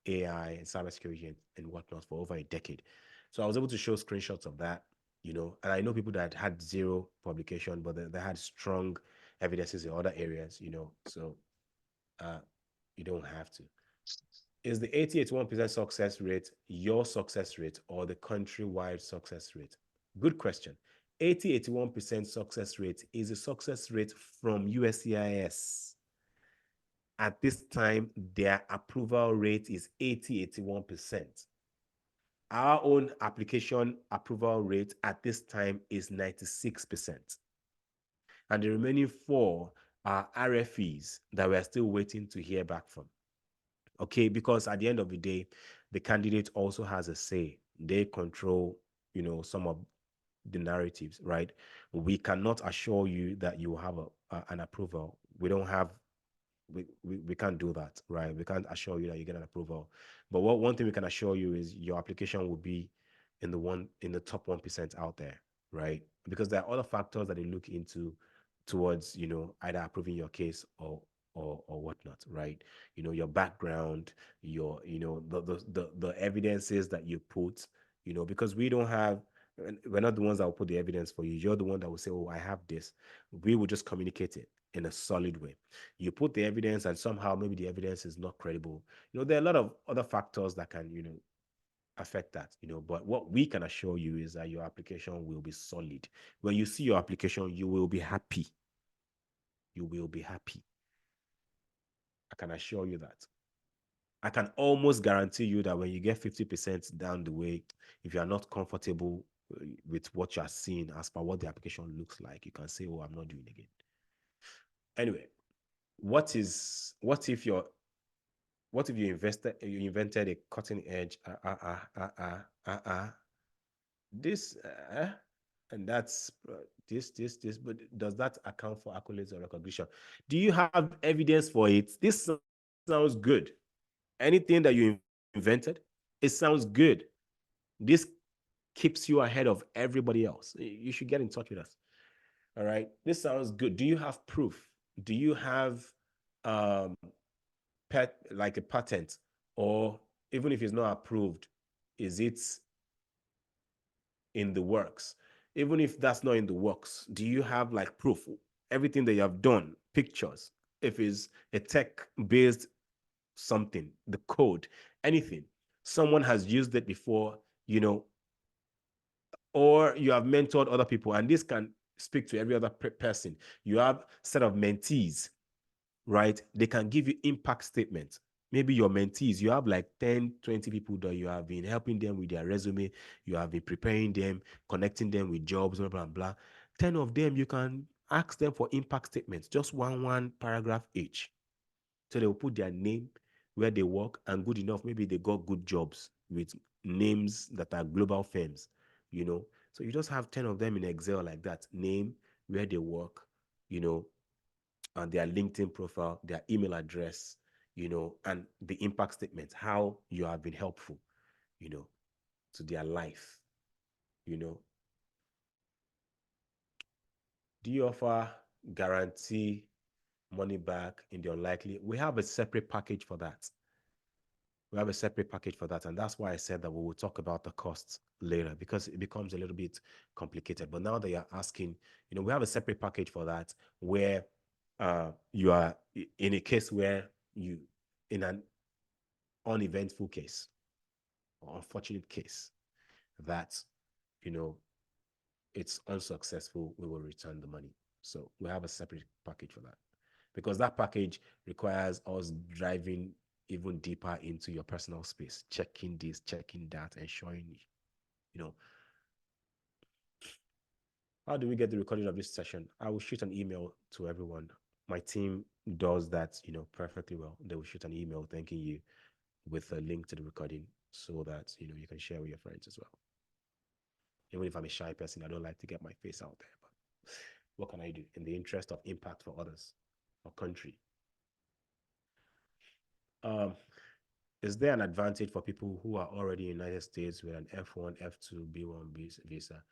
AI and cybersecurity and whatnot for over a decade. So I was able to show screenshots of that, and I know people that had zero publication, but they had strong evidences in other areas, so uh, you don't have to. Is the 80-81% success rate your success rate or the countrywide success rate? Good question. 80-81% success rate is a success rate from USCIS. At this time, their approval rate is 80-81%. Our own application approval rate at this time is 96%. And the remaining 4 are RFEs that we're still waiting to hear back from. Okay, because at the end of the day, the candidate also has a say. They control, some of the narratives, right? We cannot assure you that you will have an approval. We don't have we can't do that, right? We can't assure you that you get an approval. But one thing we can assure you is your application will be in the top 1% out there, right? Because there are other factors that they look into towards, either approving your case or whatnot, right? Your background, your, the evidences that you put, because we don't have, we're not the ones that will put the evidence for you. You're the one that will say, oh, I have this. We will just communicate it in a solid way. You put the evidence and somehow maybe the evidence is not credible. There are a lot of other factors that can, affect that, but what we can assure you is that your application will be solid. When you see your application, you will be happy. You will be happy. I can assure you that. I can almost guarantee you that when you get 50% down the way, if you are not comfortable with what you are seeing as per what the application looks like, you can say, oh, I'm not doing it again. Anyway, what if you invented a cutting edge this and that's this, but does that account for accolades or recognition? Do you have evidence for it? This sounds good. Anything that you invented, it sounds good. This keeps you ahead of everybody else. You should get in touch with us. All right, this sounds good. Do you have proof? Do you have um like a patent, or even if it's not approved, is it in the works? Even if that's not in the works, do you have like proof? Everything that you have done, pictures, if it's a tech based something, the code, anything, someone has used it before, or you have mentored other people, and this can speak to every other person. You have set of mentees, right? They can give you impact statements. Maybe your mentees, you have like 10, 20 people that you have been helping them with their resume, you have been preparing them, connecting them with jobs, blah, blah, blah. 10 of them, you can ask them for impact statements, just one paragraph each. So they will put their name, where they work, and good enough, maybe they got good jobs with names that are global firms, So you just have 10 of them in Excel like that, name, where they work, and their LinkedIn profile, their email address, and the impact statement, how you have been helpful, to their life, Do you offer guarantee money back in the unlikely? We have a separate package for that. And that's why I said that we will talk about the costs later, because it becomes a little bit complicated. But now that you're asking, we have a separate package for that, where you are in a case where in an uneventful case or unfortunate case that, it's unsuccessful, we will return the money. So we have a separate package for that, because that package requires us driving even deeper into your personal space, checking this, checking that, ensuring, how do we get the recording of this session? I will shoot an email to everyone. My team does that, perfectly well. They will shoot an email thanking you with a link to the recording, so that, you can share with your friends as well. Even if I'm a shy person, I don't like to get my face out there. But what can I do in the interest of impact for others, or country? Is there an advantage for people who are already in the United States with an F1, F2, B1 visa?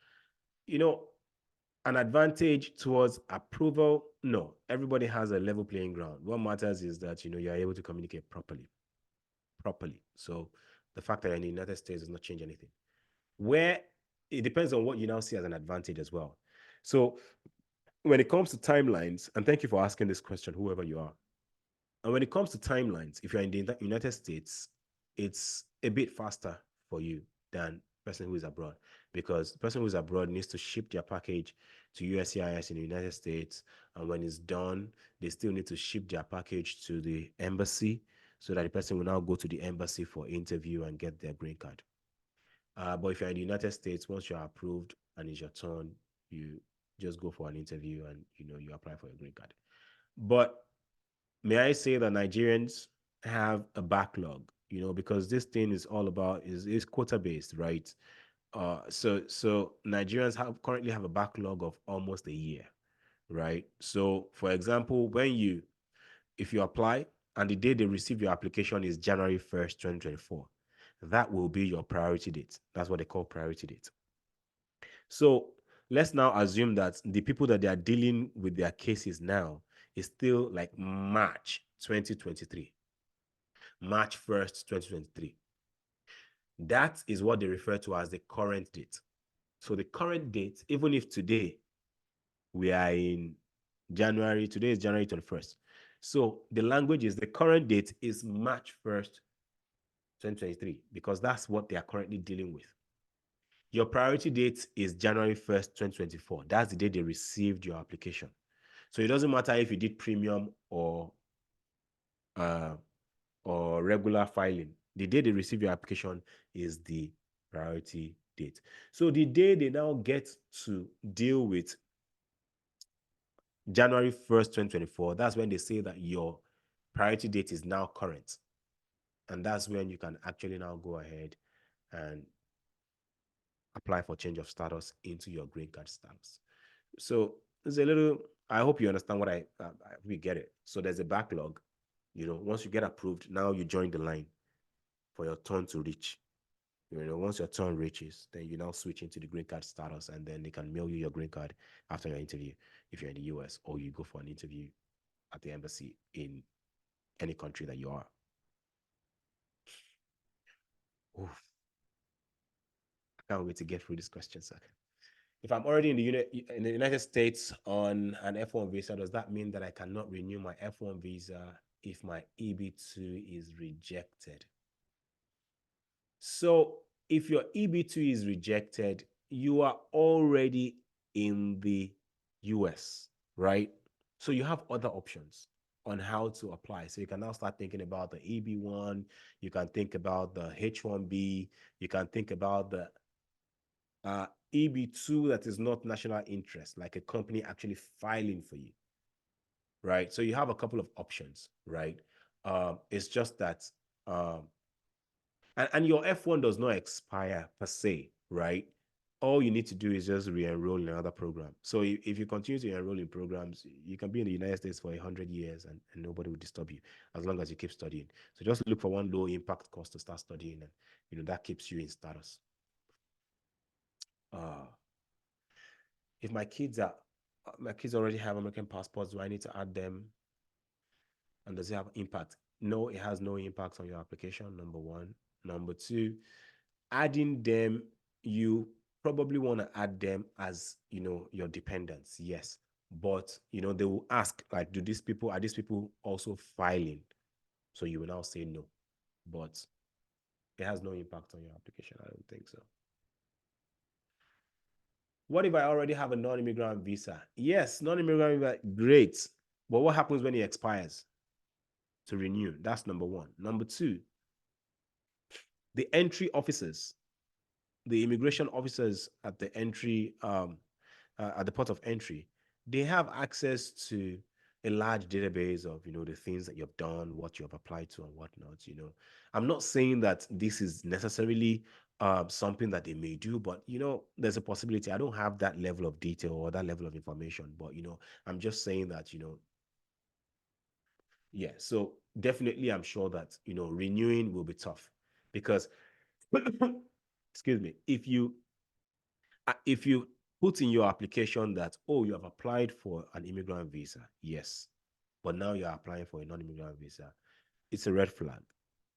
An advantage towards approval? No. Everybody has a level playing ground. What matters is that, you're able to communicate properly. So the fact that you're in the United States does not change anything. Where it depends on what you now see as an advantage as well. So when it comes to timelines, and thank you for asking this question, whoever you are. And when it comes to timelines, if you're in the United States, it's a bit faster for you than person who is abroad, because the person who is abroad needs to ship their package to USCIS in the United States, and when it's done, they still need to ship their package to the embassy, so that the person will now go to the embassy for interview and get their green card. But if you're in the United States, once you're approved and it's your turn, you just go for an interview and you apply for a green card. But may I say that Nigerians have a backlog because this thing is all about is quota based, right? So Nigerians currently have a backlog of almost a year, right? So for example, if you apply and the day they receive your application is January 1st, 2024, that will be your priority date. That's what they call priority date. So let's now assume that the people that they are dealing with their cases now is still like March 2023, March 1st, 2023. That is what they refer to as the current date. So the current date, even if today we are in January, today is January 21st. So the language is the current date is March 1st, 2023, because that's what they are currently dealing with. Your priority date is January 1st, 2024. That's the day they received your application. So it doesn't matter if you did premium uh, or regular filing. The day they receive your application is the priority date. So the day they now get to deal with January 1st, 2024, that's when they say that your priority date is now current. And that's when you can actually now go ahead and apply for change of status into your green card status. So there's a little, I hope you understand what we get it. So there's a backlog. Once you get approved, now you join the line for your turn to reach. Once your turn reaches, then you now switch into the green card status, and then they can mail you your green card after your interview if you're in the US, or you go for an interview at the embassy in any country that you are. Oof. I can't wait to get through this question, sir. If I'm already in the United States on an F1 visa, does that mean that I cannot renew my F1 visa if my EB2 is rejected? So if your EB2 is rejected, you are already in the US, right? So you have other options on how to apply. So you can now start thinking about the EB1, you can think about the H1B, you can think about the EB2 that is not national interest, like a company actually filing for you, right? So you have a couple of options, right? It's just that, and your F1 does not expire per se, right? All you need to do is just re-enroll in another program. So if you continue to enroll in programs, you can be in the United States for 100 years and nobody will disturb you as long as you keep studying. So just look for one low impact course to start studying, and that keeps you in status. If my kids already have American passports, do I need to add them? And does it have impact? No, it has no impact on your application, number one. Number two, adding them, you probably want to add them as, your dependents, yes. But, they will ask, like, are these people also filing? So you will now say no. But it has no impact on your application. I don't think so. What if I already have a non-immigrant visa? Yes, non-immigrant visa, great. But what happens when it expires? To renew. That's number one. Number two, the entry officers, the immigration officers at the entry, at the port of entry, they have access to a large database of, the things that you've done, what you have applied to, and whatnot. I'm not saying that this is necessarily something that they may do, but there's a possibility. I don't have that level of detail or that level of information, but I'm just saying that yeah. So definitely, I'm sure that renewing will be tough because, excuse me, if you put in your application that, oh, you have applied for an immigrant visa, yes, but now you're applying for a non-immigrant visa, it's a red flag.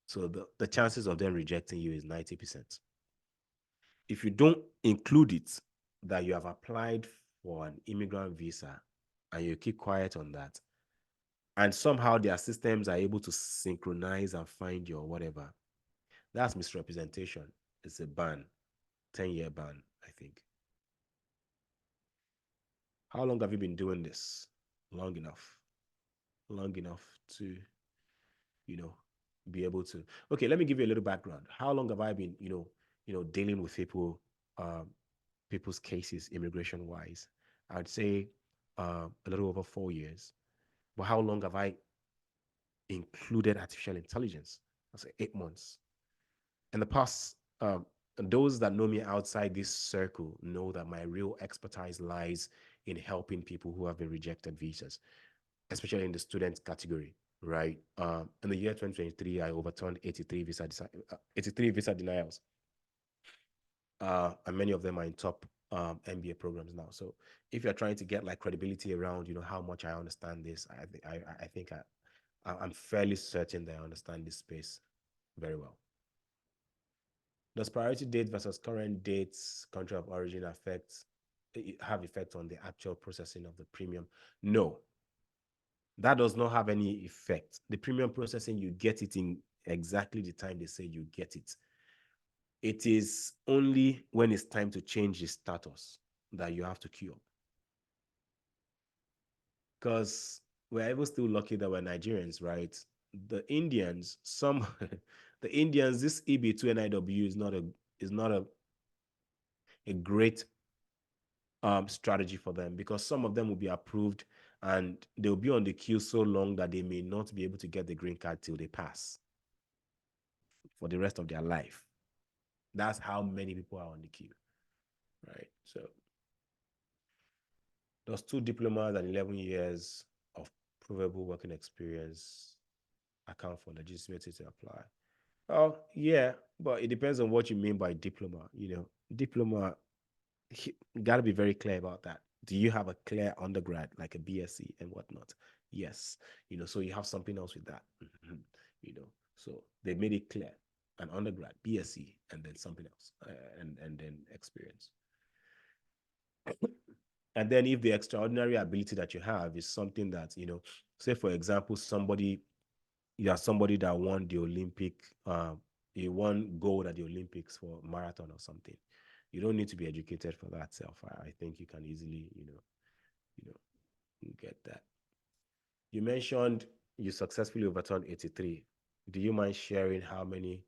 So the chances of them rejecting you is 90%. If you don't include it that you have applied for an immigrant visa and you keep quiet on that, and somehow their systems are able to synchronize and find your whatever, that's misrepresentation. It's a ban, 10-year ban, I think. How long have you been doing this? Long enough. Long enough to, you know, be able to. Okay, let me give you a little background. How long have I been, dealing with people's cases, immigration wise? I'd say a little over 4 years. But how long have I included artificial intelligence? I'll say 8 months. In the past, those that know me outside this circle know that my real expertise lies in helping people who have been rejected visas, especially in the student category, right? In the year 2023, I overturned 83 visa denials, and many of them are in top MBA programs now. So if you're trying to get like credibility around, how much I understand this, I think I'm fairly certain that I understand this space very well. Does priority date versus current dates, country of origin have effect on the actual processing of the premium? No, that does not have any effect. The premium processing, you get it in exactly the time they say you get it. It is only when it's time to change the status that you have to queue up. Because we're even still lucky that we're Nigerians, right? The Indians, the Indians, this EB2 NIW is not a great strategy for them, because some of them will be approved and they'll be on the queue so long that they may not be able to get the green card till they pass for the rest of their life. That's how many people are on the queue, right? So those 2 diplomas and 11 years of provable working experience account for legitimacy to apply. Oh, yeah, but it depends on what you mean by diploma. Diploma, got to be very clear about that. Do you have a clear undergrad, like a BSc and whatnot? Yes. So you have something else with that. So they made it clear: an undergrad, BSc, and then something else, and then experience. And then if the extraordinary ability that you have is something that, say for example, you are somebody that won the Olympic, you won gold at the Olympics for marathon or something. You don't need to be educated for that self. I think you can easily, get that. You mentioned you successfully overturned 83. Do you mind sharing how many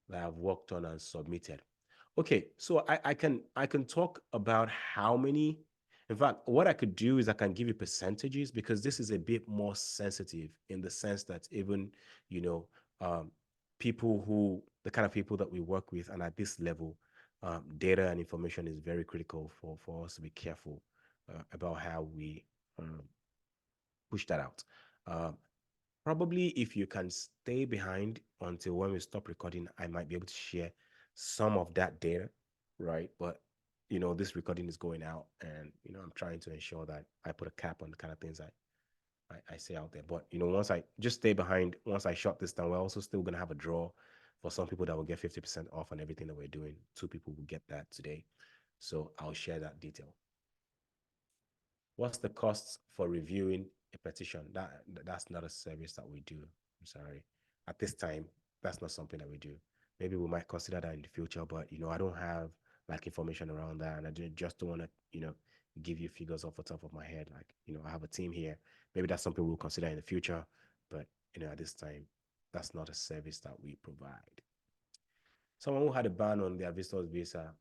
that I've worked on and submitted? Okay, so I can talk about how many. In fact, what I could do is I can give you percentages, because this is a bit more sensitive, in the sense that even, you know, um, the kind of people that we work with, and at this level, data and information is very critical for us to be careful about how we push that out. Um, Probably if you can stay behind until when we stop recording, I might be able to share some of that data, right? But this recording is going out, and I'm trying to ensure that I put a cap on the kind of things I say out there. But once I just stay behind, once I shut this down, we're also still gonna have a draw for some people that will get 50% off on everything that we're doing. 2 people will get that today. So I'll share that detail. What's the cost for reviewing a petition? That's not a service that we do. I'm sorry. At this time, that's not something that we do. Maybe we might consider that in the future, but I don't have like information around that, and I just don't want to give you figures off the top of my head. Like I have a team here. Maybe that's something we'll consider in the future, but at this time, that's not a service that we provide. Someone who had a ban on their visitor's visa,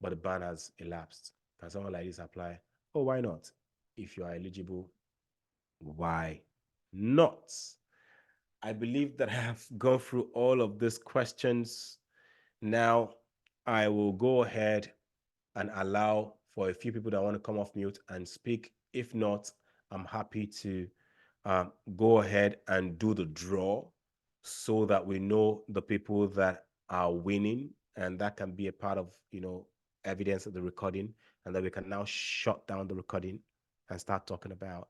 but the ban has elapsed, can someone like this apply? Oh, why not? If you are eligible, why not? I believe that I have gone through all of these questions. Now, I will go ahead and allow for a few people that want to come off mute and speak. If not, I'm happy to go ahead and do the draw, so that we know the people that are winning, and that can be a part of evidence of the recording, and that we can now shut down the recording and start talking about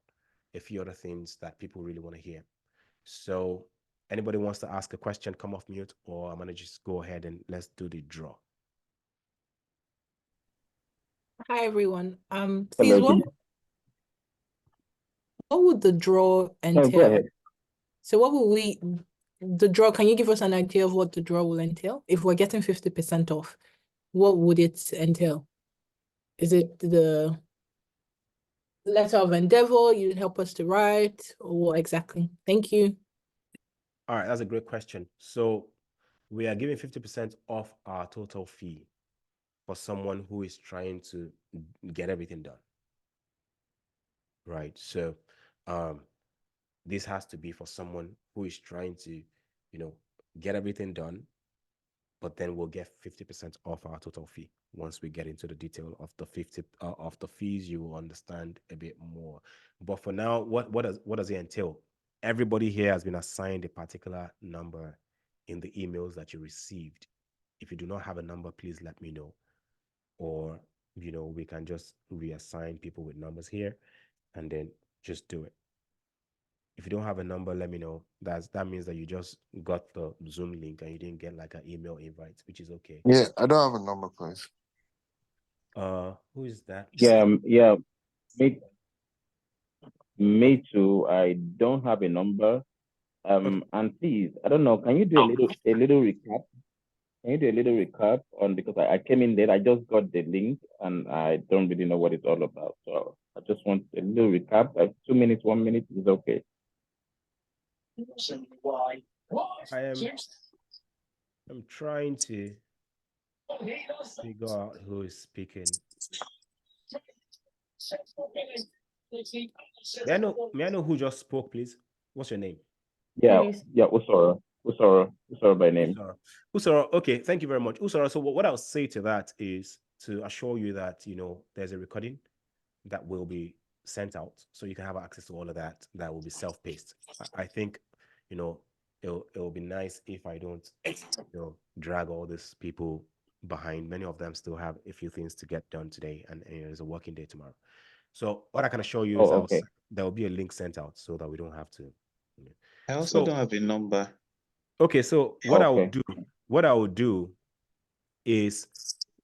a few other things that people really want to hear. So anybody wants to ask a question, come off mute, or I'm going to just go ahead and let's do the draw. Hi everyone. Please, what would the draw entail? Go ahead. So what will the draw, can you give us an idea of what the draw will entail? If we're getting 50% off, what would it entail? Is it the letter of endeavor you'd help us to write, or what exactly? Thank you. All right, that's a great question. So we are giving 50% off our total fee for someone who is trying to get everything done. Right. So this has to be for someone who is trying to, get everything done, but then we'll get 50% off our total fee. Once we get into the detail of the 50 of the fees, you will understand a bit more. But for now, what does it entail? Everybody here has been assigned a particular number in the emails that you received. If you do not have a number, please let me know. Or, we can just reassign people with numbers here and then just do it. If you don't have a number, let me know. That means that you just got the Zoom link and you didn't get like an email invite, which is okay. Yeah, I don't have a number, please. Who is that? Yeah, me too. I don't have a number. Okay. And please, I don't know, can you do a little recap? Can you do a little recap on, because I came in late, I just got the link and I don't really know what it's all about. So I just want a little recap, like 2 minutes, 1 minute is okay. I'm trying to figure out who is speaking. May I know who just spoke, please? What's your name? Yeah, Please. yeah, Usoro by name. Usoro. Okay, thank you very much, Usoro. So what I'll say to that is to assure you that there's a recording that will be sent out, so you can have access to all of that. That will be self-paced. I think it'll be nice if I don't drag all these people behind. Many of them still have a few things to get done today, and it's a working day tomorrow. So what I can assure you is okay. there will be a link sent out so that we don't have to. I also don't have a number. Okay, so what I will do is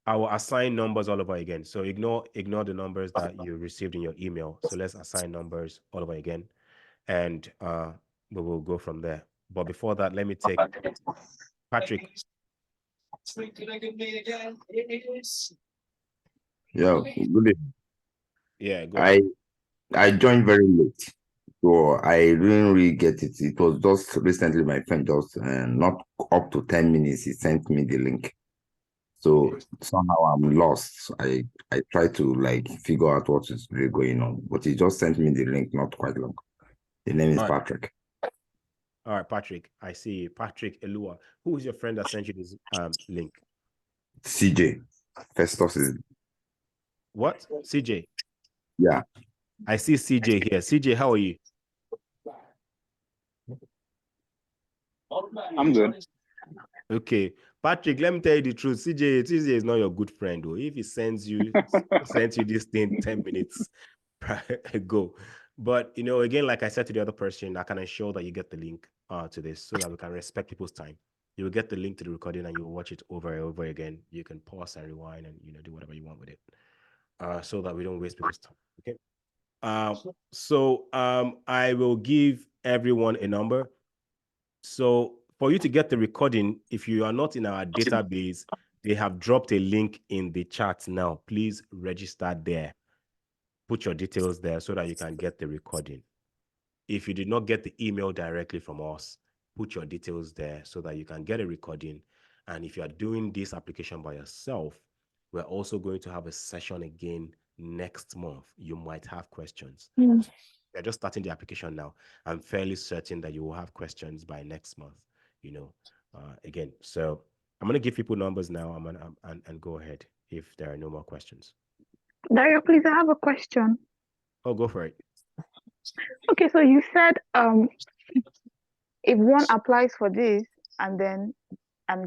I will assign numbers all over again. So ignore the numbers that you received in your email. So let's assign numbers all over again, and we will go from there. But before that, let me take Patrick. Yeah, good evening. Yeah, go. I joined very late, so I didn't really get it. It was just recently my friend just not up to 10 minutes. He sent me the link, so somehow I'm lost. I try to like figure out what is really going on, but he just sent me the link not quite long. The name is Patrick. All right, Patrick. I see Patrick Elua. Who is your friend that sent you this link? CJ. Festus is. What? CJ? Yeah. I see CJ here. CJ, how are you? I'm good. Okay. Patrick, let me tell you the truth. CJ is not your good friend, though. If he sends you this thing 10 minutes ago. But again, like I said to the other person, I can ensure that you get the link to this so that we can respect people's time. You will get the link to the recording and you will watch it over and over again. You can pause and rewind and do whatever you want with it. So that we don't waste people's time. Okay. I will give everyone a number. So for you to get the recording, if you are not in our database, they have dropped a link in the chat now. Please register there. Put your details there so that you can get the recording. If you did not get the email directly from us, put your details there so that you can get a recording. And if you are doing this application by yourself, we're also going to have a session again next month. You might have questions. They're just starting the application now. I'm fairly certain that you will have questions by next month, again. So I'm going to give people numbers now and go ahead if there are no more questions. Dayo, please, I have a question. Oh, go for it. Okay, so you said if one applies for this and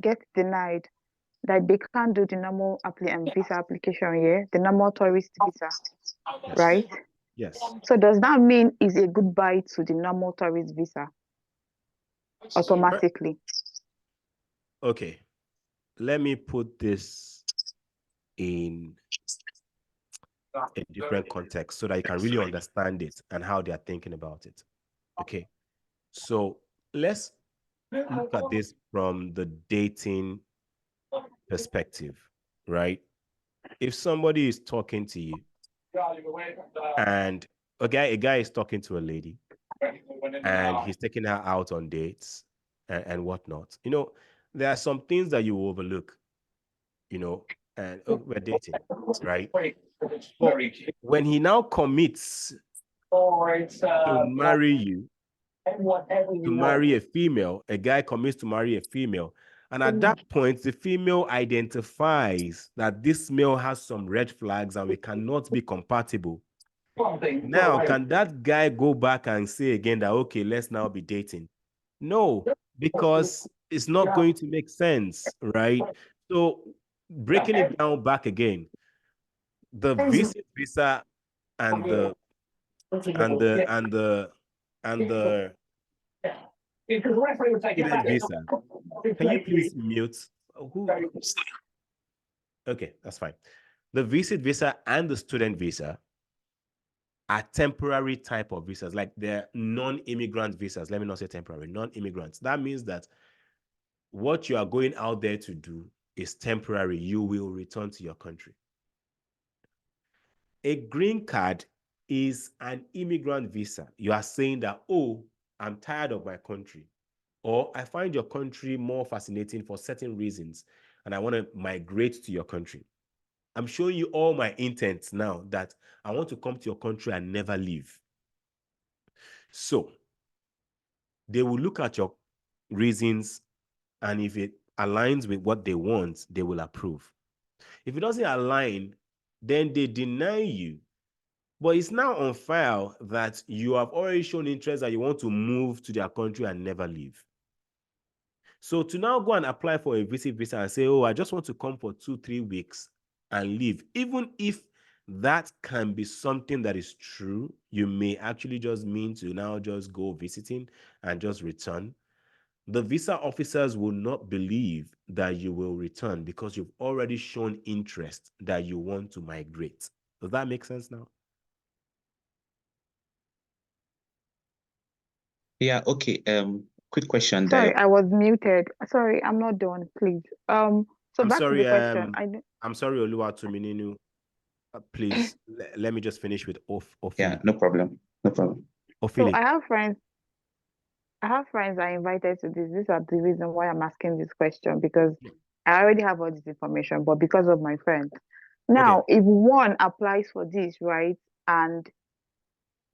gets denied, that they can't do the normal visa application, yeah? The normal tourist visa, Yes. right? Yes. So does that mean it's a goodbye to the normal tourist visa automatically? Okay. Let me put this in a different context so that you can really understand it and how they are thinking about it. Okay. So let's look at this from the dating perspective, right? If somebody is talking to you and a guy is talking to a lady and he's taking her out on dates and whatnot, there are some things that you overlook, and we're dating, right? But when he now commits to marry you, to marry a female, a guy commits to marry a female, and at that point, the female identifies that this male has some red flags and we cannot be compatible. Now, can that guy go back and say again that, okay, let's now be dating? No, because it's not going to make sense, right? So breaking it down back again, the visit visa and the student visa. Can you please mute? Who? Okay, that's fine. The visit visa and the student visa are temporary type of visas, like they're non-immigrant visas. Let me not say temporary, non-immigrants. That means that what you are going out there to do is temporary. You will return to your country. A green card is an immigrant visa. You are saying that, oh, I'm tired of my country, or I find your country more fascinating for certain reasons, and I want to migrate to your country. I'm showing you all my intents now that I want to come to your country and never leave. So they will look at your reasons, and if it aligns with what they want, they will approve. If it doesn't align, then they deny you. But it's now on file that you have already shown interest that you want to move to their country and never leave. So to now go and apply for a visit visa and say, oh, I just want to come for 2-3 weeks and leave, even if that can be something that is true, you may actually just mean to now just go visiting and just return. The visa officers will not believe that you will return because you've already shown interest that you want to migrate. Does that make sense now? Yeah, okay. Quick question, Sorry, Dayo. I was muted. Sorry, I'm not done, please. So I'm back sorry, to the question. I'm sorry, Oluwatomininu. Please let me just finish with Ophili. Yeah, no problem. No problem. So I have friends I invited to this. These are the reason why I'm asking this question, because I already have all this information, but because of my friends. Now, if one applies for this, right, and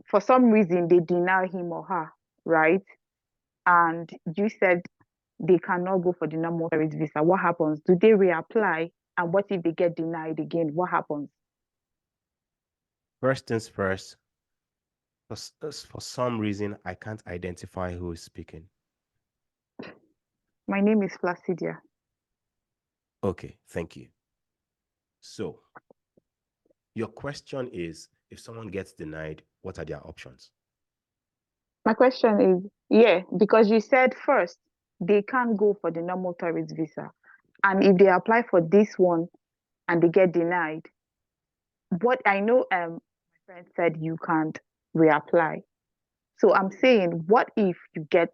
for some reason they deny him or her, right, and you said they cannot go for the normal tourist visa, what happens? Do they reapply? And what if they get denied again? What happens? First things first, for some reason, I can't identify who is speaking. My name is Placidia. Okay, thank you. So, your question is, if someone gets denied, what are their options? My question is, yeah, because you said first, they can't go for the normal tourist visa. And if they apply for this one and they get denied, what I know, my friend said you can't reapply. So I'm saying, what if you get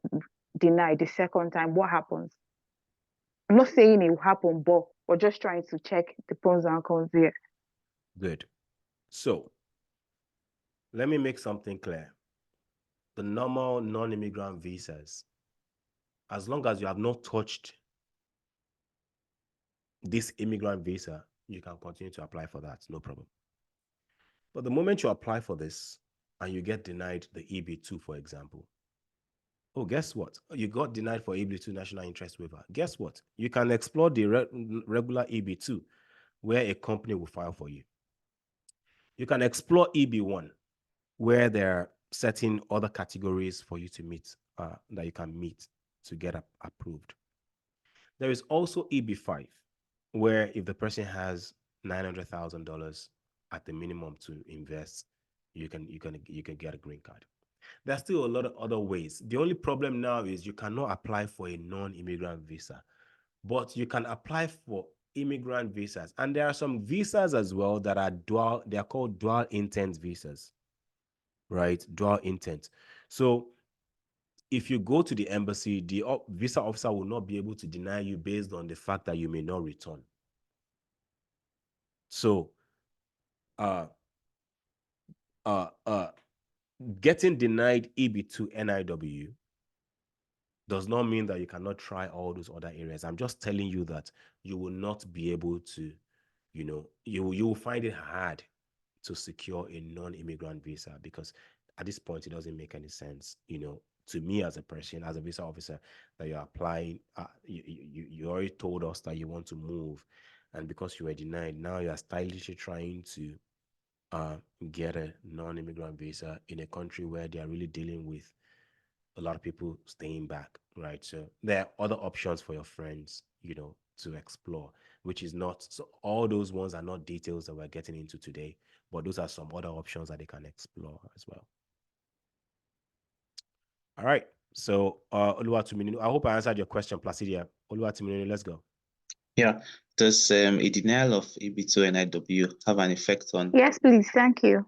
denied the second time? What happens? I'm not saying it will happen, but we're just trying to check the pros and cons here. Good. So, let me make something clear. The normal non-immigrant visas, as long as you have not touched this immigrant visa, you can continue to apply for that, no problem. But the moment you apply for this and you get denied the EB2, for example, oh, guess what? You got denied for EB2 national interest waiver. Guess what? You can explore the regular EB2 where a company will file for you. You can explore EB1 where there are certain other categories for you to meet, that you can meet to get approved. There is also EB5 where if the person has $900,000 at the minimum to invest, you can get a green card. There's still a lot of other ways. The only problem now is you cannot apply for a non-immigrant visa, but you can apply for immigrant visas. And there are some visas as well that are dual, they're called dual intent visas, right? Dual intent. So if you go to the embassy, the visa officer will not be able to deny you based on the fact that you may not return. So getting denied EB2 NIW does not mean that you cannot try all those other areas. I'm just telling you that you will not be able to, you will find it hard to secure a non-immigrant visa because at this point, it doesn't make any sense, to me as a person, as a visa officer, that you're applying. You already told us that you want to move, and because you were denied, now you are stylishly trying to get a non-immigrant visa in a country where they are really dealing with a lot of people staying back, right? So there are other options for your friends, to explore, which is not, so all those ones are not details that we're getting into today, but those are some other options that they can explore as well. All right. So, Oluwatomininu, I hope I answered your question, Placidia. Oluwatomininu, let's go. Yeah. Does a denial of EB2 NIW have an effect on? Yes, please. Thank you.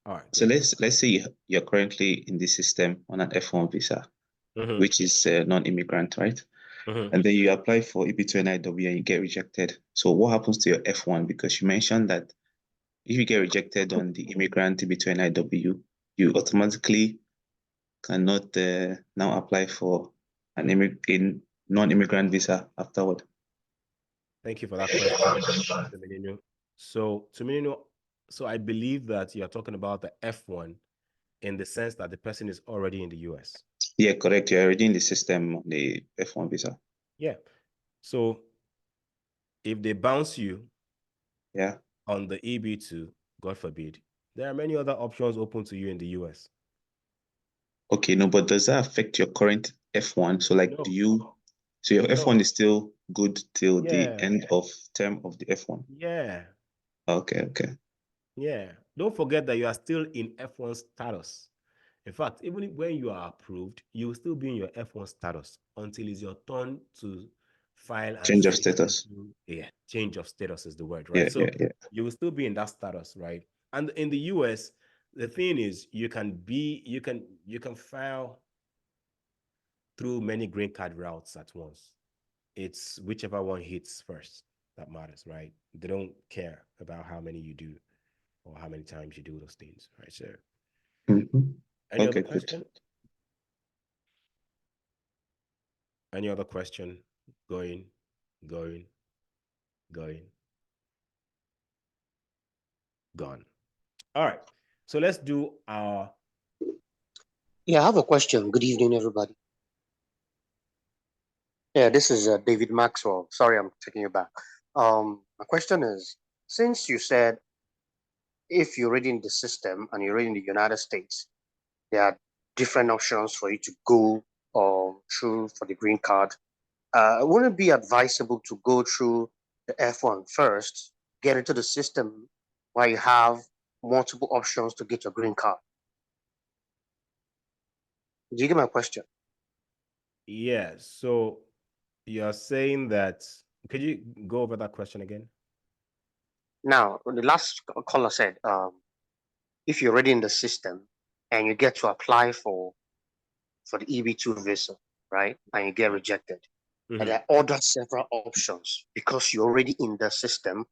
All right. So Good. let's say you're currently in the system on an F1 visa, which is non-immigrant, right? And then you apply for EB2 NIW and you get rejected. So what happens to your F1? Because you mentioned that if you get rejected on the immigrant EB2 NIW, you automatically cannot now apply for an non-immigrant visa afterward. Thank you for that question, Tumininu. So, Tumininu, so I believe that you're talking about the F1 in the sense that the person is already in the US. Yeah, correct. You're already in the system on the F1 visa. Yeah. So if they bounce you on the EB2, God forbid, there are many other options open to you in the US. Okay, no, but does that affect your current F1? So like, so your F1 is still good till the end of term of the F1? Yeah. Okay. Yeah. Don't forget that you are still in F1 status. In fact, even when you are approved, you will still be in your F1 status until it's your turn to file and change of status. Change of status is the word, right? So you will still be in that status, right? And in the US, the thing is, you can file through many green card routes at once. It's whichever one hits first that matters, right? They don't care about how many you do or how many times you do those things, right? So, any other question? Any other question? Going. Gone. All right. So let's do our. Yeah, I have a question. Good evening, everybody. Yeah, this is David Maxwell. Sorry, I'm taking you back. My question is, since you said if you're already in the system and you're already in the United States, there are different options for you to go through for the green card. Wouldn't it be advisable to go through the F1 first, get into the system where you have multiple options to get your green card? Do you get my question? Yeah. So you're saying that. Could you go over that question again? Now, the last caller said, if you're already in the system and you get to apply for the EB2 visa, right, and you get rejected, and there are other several options because you're already in the system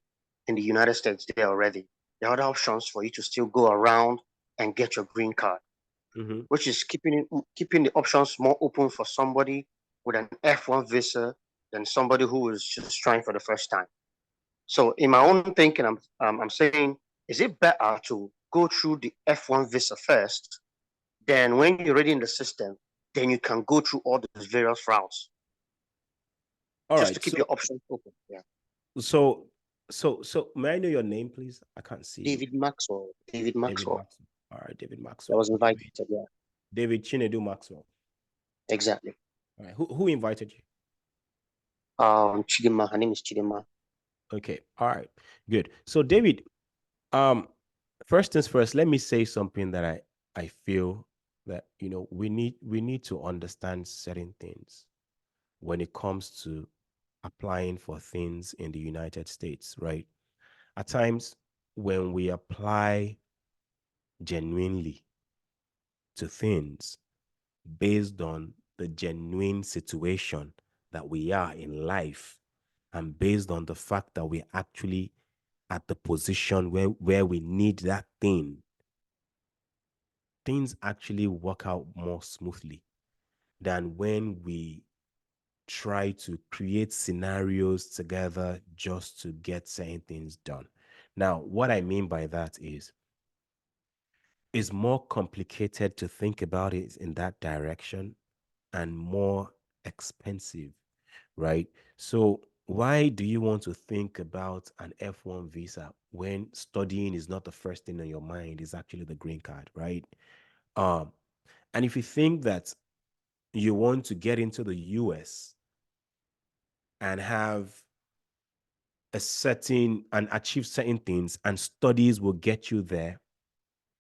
in the United States there already. There are other options for you to still go around and get your green card, which is keeping the options more open for somebody with an F1 visa than somebody who is just trying for the first time. So in my own thinking, I'm saying, is it better to go through the F1 visa first, then when you're already in the system, then you can go through all those various routes. Just to keep your options open. Yeah. So may I know your name, please? I can't see. David Maxwell. David Maxwell. All right, David Maxwell. I was invited. Yeah. David Chinedu Maxwell. Exactly. All right. Who invited you? Chidima. Her name is Chidima. Okay. All right. Good. So David, first things first, let me say something that I feel that we need to understand certain things when it comes to applying for things in the United States, right? At times when we apply genuinely to things based on the genuine situation that we are in life and based on the fact that we're actually at the position where we need that thing, things actually work out more smoothly than when we try to create scenarios together just to get certain things done. Now, what I mean by that is it's more complicated to think about it in that direction and more expensive, right? So why do you want to think about an F1 visa when studying is not the first thing on your mind? It's actually the green card, right? And if you think that you want to get into the US and have a certain and achieve certain things and studies will get you there,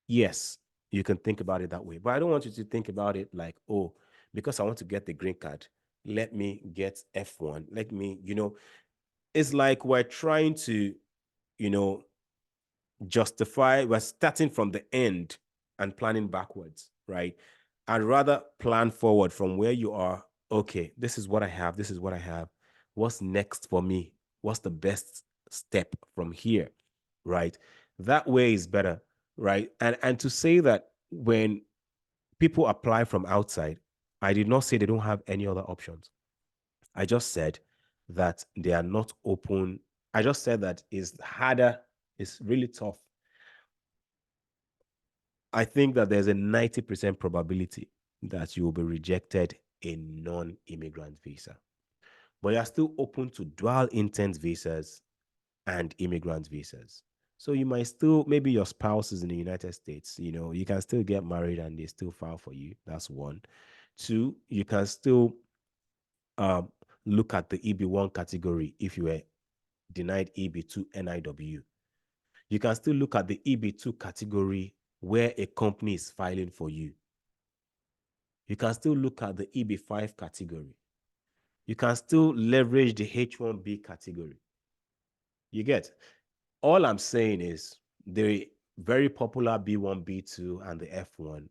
yes, you can think about it that way. But I don't want you to think about it like, oh, because I want to get the green card, let me get F1. Let me, it's like we're trying to, justify, we're starting from the end and planning backwards, right? I'd rather plan forward from where you are. Okay, this is what I have. This is what I have. What's next for me? What's the best step from here, right? That way is better, right? And to say that when people apply from outside, I did not say they don't have any other options. I just said that they are not open. I just said that it's harder, it's really tough. I think that there's a 90% probability that you will be rejected a non-immigrant visa. But you're still open to dual intent visas and immigrant visas. So you might still, maybe your spouse is in the United States, you can still get married and they still file for you. That's one. Two, you can still look at the EB1 category if you were denied EB2 NIW. You can still look at the EB2 category where a company is filing for you. You can still look at the EB5 category. You can still leverage the H1B category. You get? All I'm saying is the very popular B1, B2, and the F1,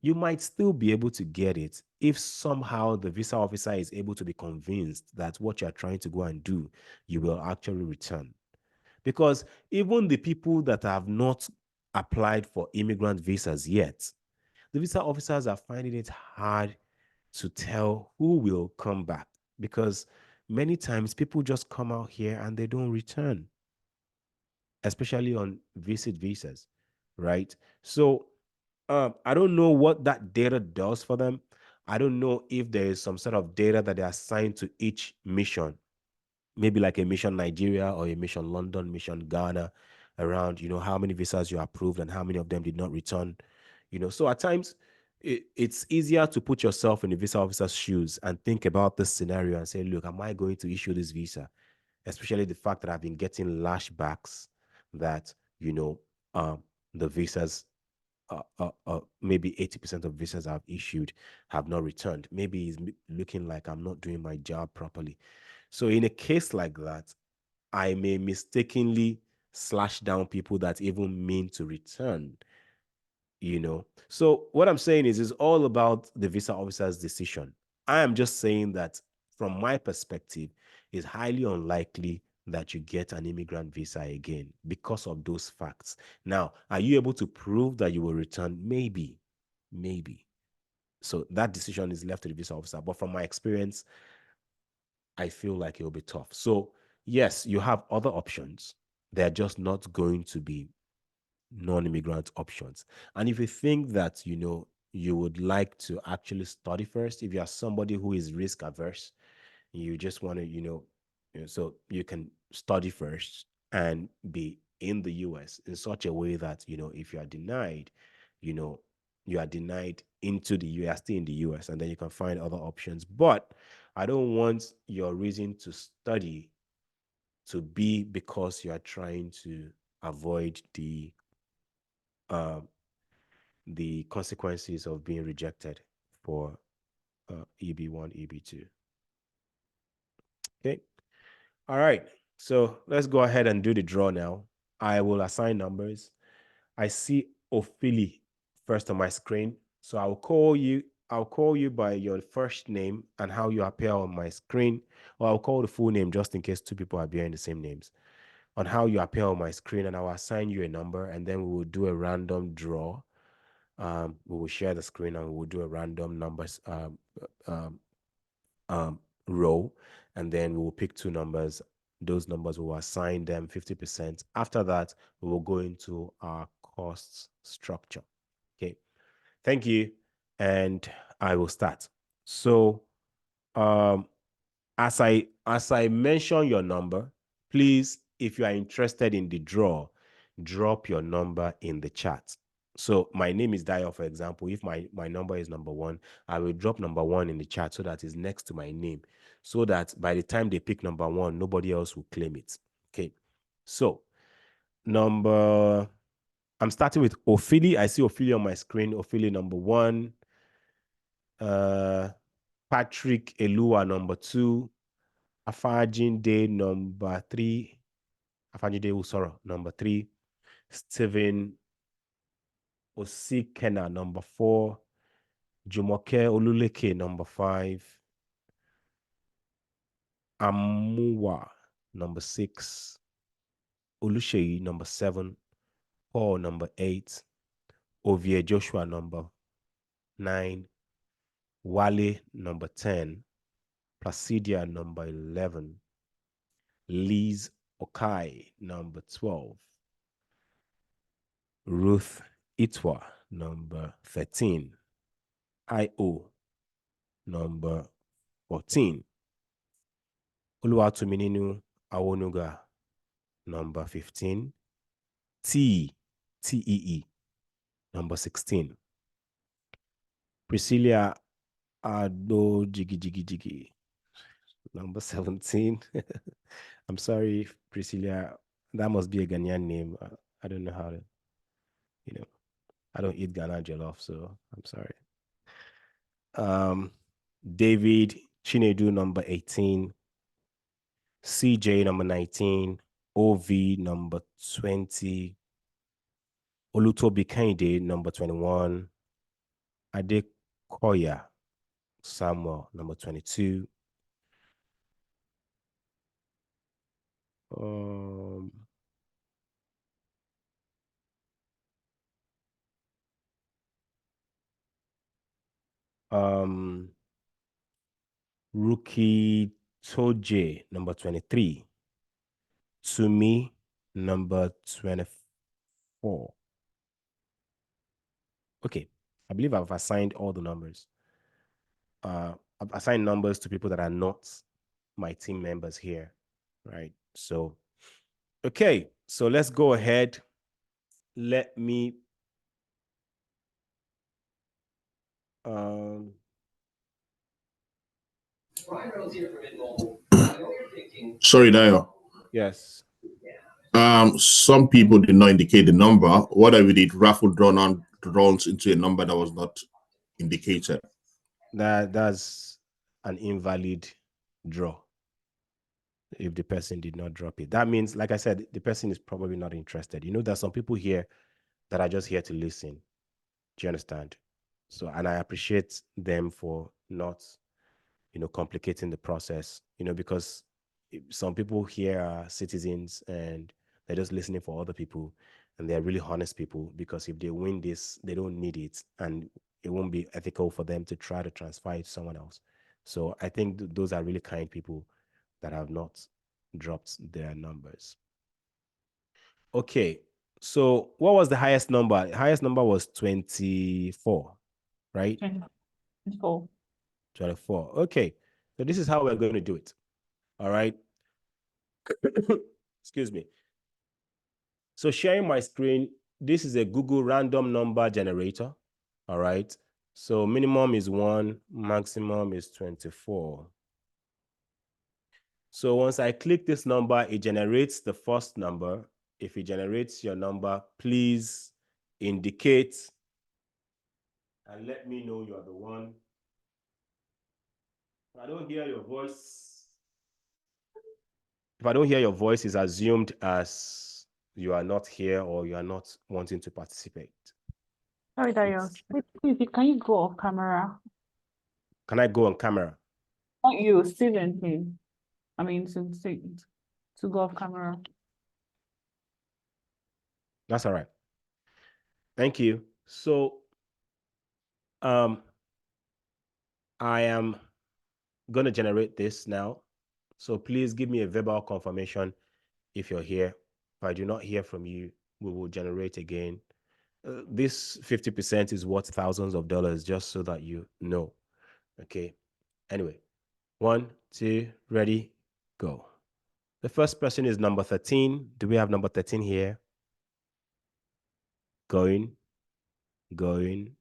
you might still be able to get it if somehow the visa officer is able to be convinced that what you're trying to go and do, you will actually return. Because even the people that have not applied for immigrant visas yet, the visa officers are finding it hard to tell who will come back, because many times people just come out here and they don't return, especially on visit visas, right? So I don't know what that data does for them. I don't know if there is some sort of data that they assign to each mission, maybe like a mission Nigeria or a mission London, mission Ghana, around, how many visas you approved and how many of them did not return. So at times it's easier to put yourself in the visa officer's shoes and think about this scenario and say, look, am I going to issue this visa? Especially the fact that I've been getting lashbacks that, the visas, maybe 80% of visas I've issued have not returned. Maybe it's looking like I'm not doing my job properly. So in a case like that, I may mistakenly slash down people that even mean to return, So what I'm saying is it's all about the visa officer's decision. I am just saying that from my perspective, it's highly unlikely that you get an immigrant visa again because of those facts. Now, are you able to prove that you will return? Maybe. So that decision is left to the visa officer. But from my experience, I feel like it will be tough. So yes, you have other options. They're just not going to be non-immigrant options. And if you think that, you would like to actually study first, if you are somebody who is risk averse, you just want to, so you can study first and be in the US in such a way that, if you are denied, you are denied into the US, still in the US, and then you can find other options. But I don't want your reason to study to be because you are trying to avoid the consequences of being rejected for EB1, EB2. Okay. All right. So let's go ahead and do the draw now. I will assign numbers. I see Ophili first on my screen. So I'll call you by your first name and how you appear on my screen, or I'll call the full name just in case two people are bearing the same names, on how you appear on my screen, and I'll assign you a number, and then we will do a random draw. We will share the screen and we will do a random numbers row, and then we will pick two numbers those numbers, we will assign them 50%. After that, we will go into our cost structure. Okay, thank you. And I will start. So as I mention your number, please, if you are interested in the draw, drop your number in the chat. So my name is Dayo, for example. If my number is number 1, I will drop number 1 in the chat so that it's next to my name, so that by the time they pick number 1, nobody else will claim it. Okay. So I'm starting with Ophelia. I see Ophelia on my screen. Ophelia number 1. Patrick Elua number 2. Afajinde number 3. Afajinde Usoro number 3. Stephen Osikena number 4. Jumoke Oluleke number 5. Amuwa number 6. Oluseyi number 7. Paul number 8. Ovie Joshua number 9. Wale number 10. Placidia number 11. Liz Okai number 12. Ruth Itwa number 13. IO number 14. Oluwatumininu Awonuga number 15. TEE number 16. Priscilla Ado Jigi number 17. I'm sorry, Priscilla. That must be a Ghanaian name. I don't know how to, I don't eat Ghana jollof, so I'm sorry. David Chinedu number 18. CJ number 19. OV number 20. Olutobi Kende number 21. Adekoya Samuel number 22. Rookie Toje number 23. Sumi number 24. Okay, I believe I've assigned all the numbers. I've assigned numbers to people that are not my team members here, right? So, okay, so let's go ahead. Let me Sorry, Dayo. Yes. Some people did not indicate the number. What if we did raffle draws into a number that was not indicated? That's an invalid draw. If the person did not drop it, that means, like I said, the person is probably not interested. There's some people here that are just here to listen. Do you understand? So, and I appreciate them for not, complicating the process, because some people here are citizens and they're just listening for other people, and they're really honest people, because if they win this, they don't need it, and it won't be ethical for them to try to transfer it to someone else. So I think those are really kind people that have not dropped their numbers. Okay, so what was the highest number? The highest number was 24, right? 24. 24. Okay, so this is how we're going to do it. All right. Excuse me. So sharing my screen, this is a Google random number generator. All right. So minimum is 1, maximum is 24. So once I click this number, it generates the first number. If it generates your number, please indicate and let me know you are the one. If I don't hear your voice, it's assumed as you are not here or you are not wanting to participate. Sorry, Dayo. Please, can you go off camera? Can I go on camera? Not you, Steven, please. I mean, to go off camera. That's all right. Thank you. So, I am going to generate this now. So please give me a verbal confirmation if you're here. If I do not hear from you, we will generate again. This 50% is worth thousands of dollars, just so that you know. Okay. Anyway, 1, 2, ready, go. The first person is number 13. Do we have number 13 here? Going, going,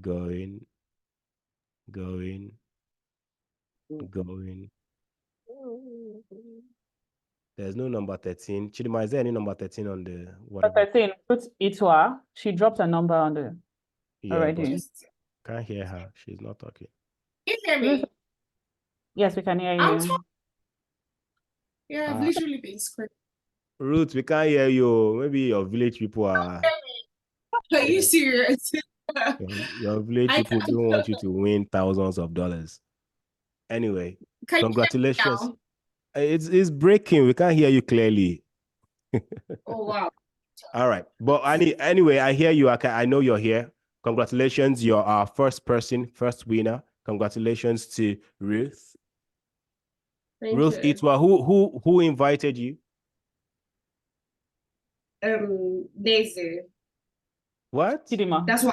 going, going, going. There's no number 13. Chidima, is there any number 13 on the whatever? 13, put Itwa. She dropped a number on the already. Can't hear her. She's not talking. Can you hear me? Yes, we can hear you. Yeah, I've literally been screaming. Ruth, we can't hear you. Maybe your village people are. Are you serious? Your village people don't want you to win thousands of dollars. Anyway, congratulations. It's breaking. We can't hear you clearly. Oh wow. All right, but anyway, I hear you. I know you're here. Congratulations, you're our first winner. Congratulations to Ruth. Thank Ruth you. Itwa, who invited you? Daisy. What? Chidima. That's why.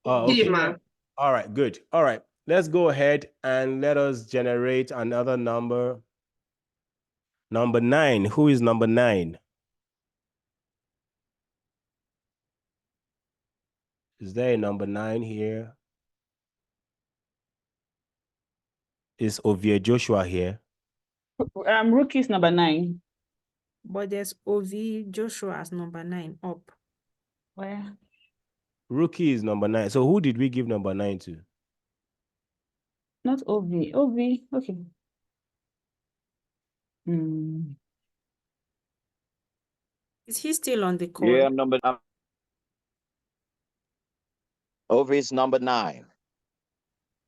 Oh, okay. Chidima. All right, good. All right, let's go ahead and let us generate another number. Number 9. Who is number 9? Is there a number 9 here? Is Ovie Joshua here? Rookie is number 9. But there's Ovie Joshua as number 9 up. Where? Rookie is number 9. So who did we give number 9 to? Not Ovie. Ovie. Okay. Is he still on the call? Yeah, Ovie is number 9.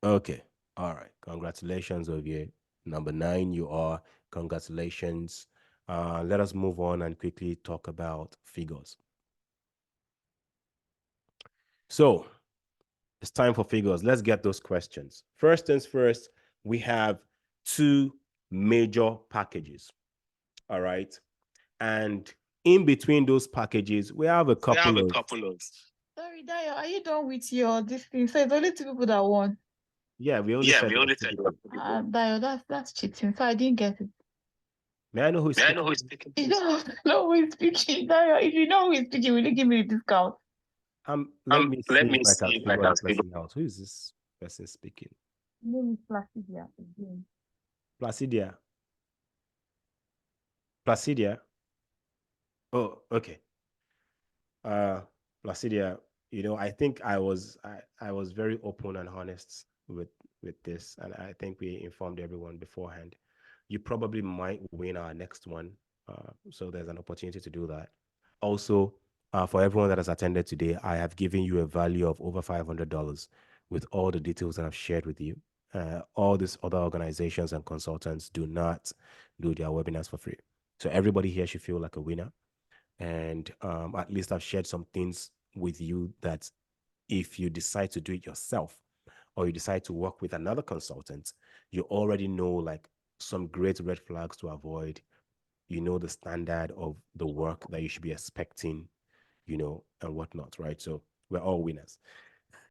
Okay. All right. Congratulations, Ovie. Number 9, you are. Congratulations. Let us move on and quickly talk about figures. So it's time for figures. Let's get those questions. First things first, we have 2 major packages. All right. And in between those packages, we have a couple of. Sorry, Dayo, are you done with your this thing? So it's only 2 people that won. Yeah, we only said. Dayo, that's cheating. So I didn't get it. May I know who is speaking? You don't know who is speaking. Dayo, if you know who is speaking, will you give me a discount? Let me see if I can figure out person out. Who is this person speaking? Name is Placidia again. Placidia. Oh, okay. Placidia, I think I was very open and honest with this, and I think we informed everyone beforehand. You probably might win our next one, so there's an opportunity to do that. Also, for everyone that has attended today, I have given you a value of over $500 with all the details that I've shared with you. All these other organizations and consultants do not do their webinars for free. So everybody here should feel like a winner. And at least I've shared some things with you that if you decide to do it yourself or you decide to work with another consultant, you already know like some great red flags to avoid. You know the standard of the work that you should be expecting, and whatnot, right? So we're all winners.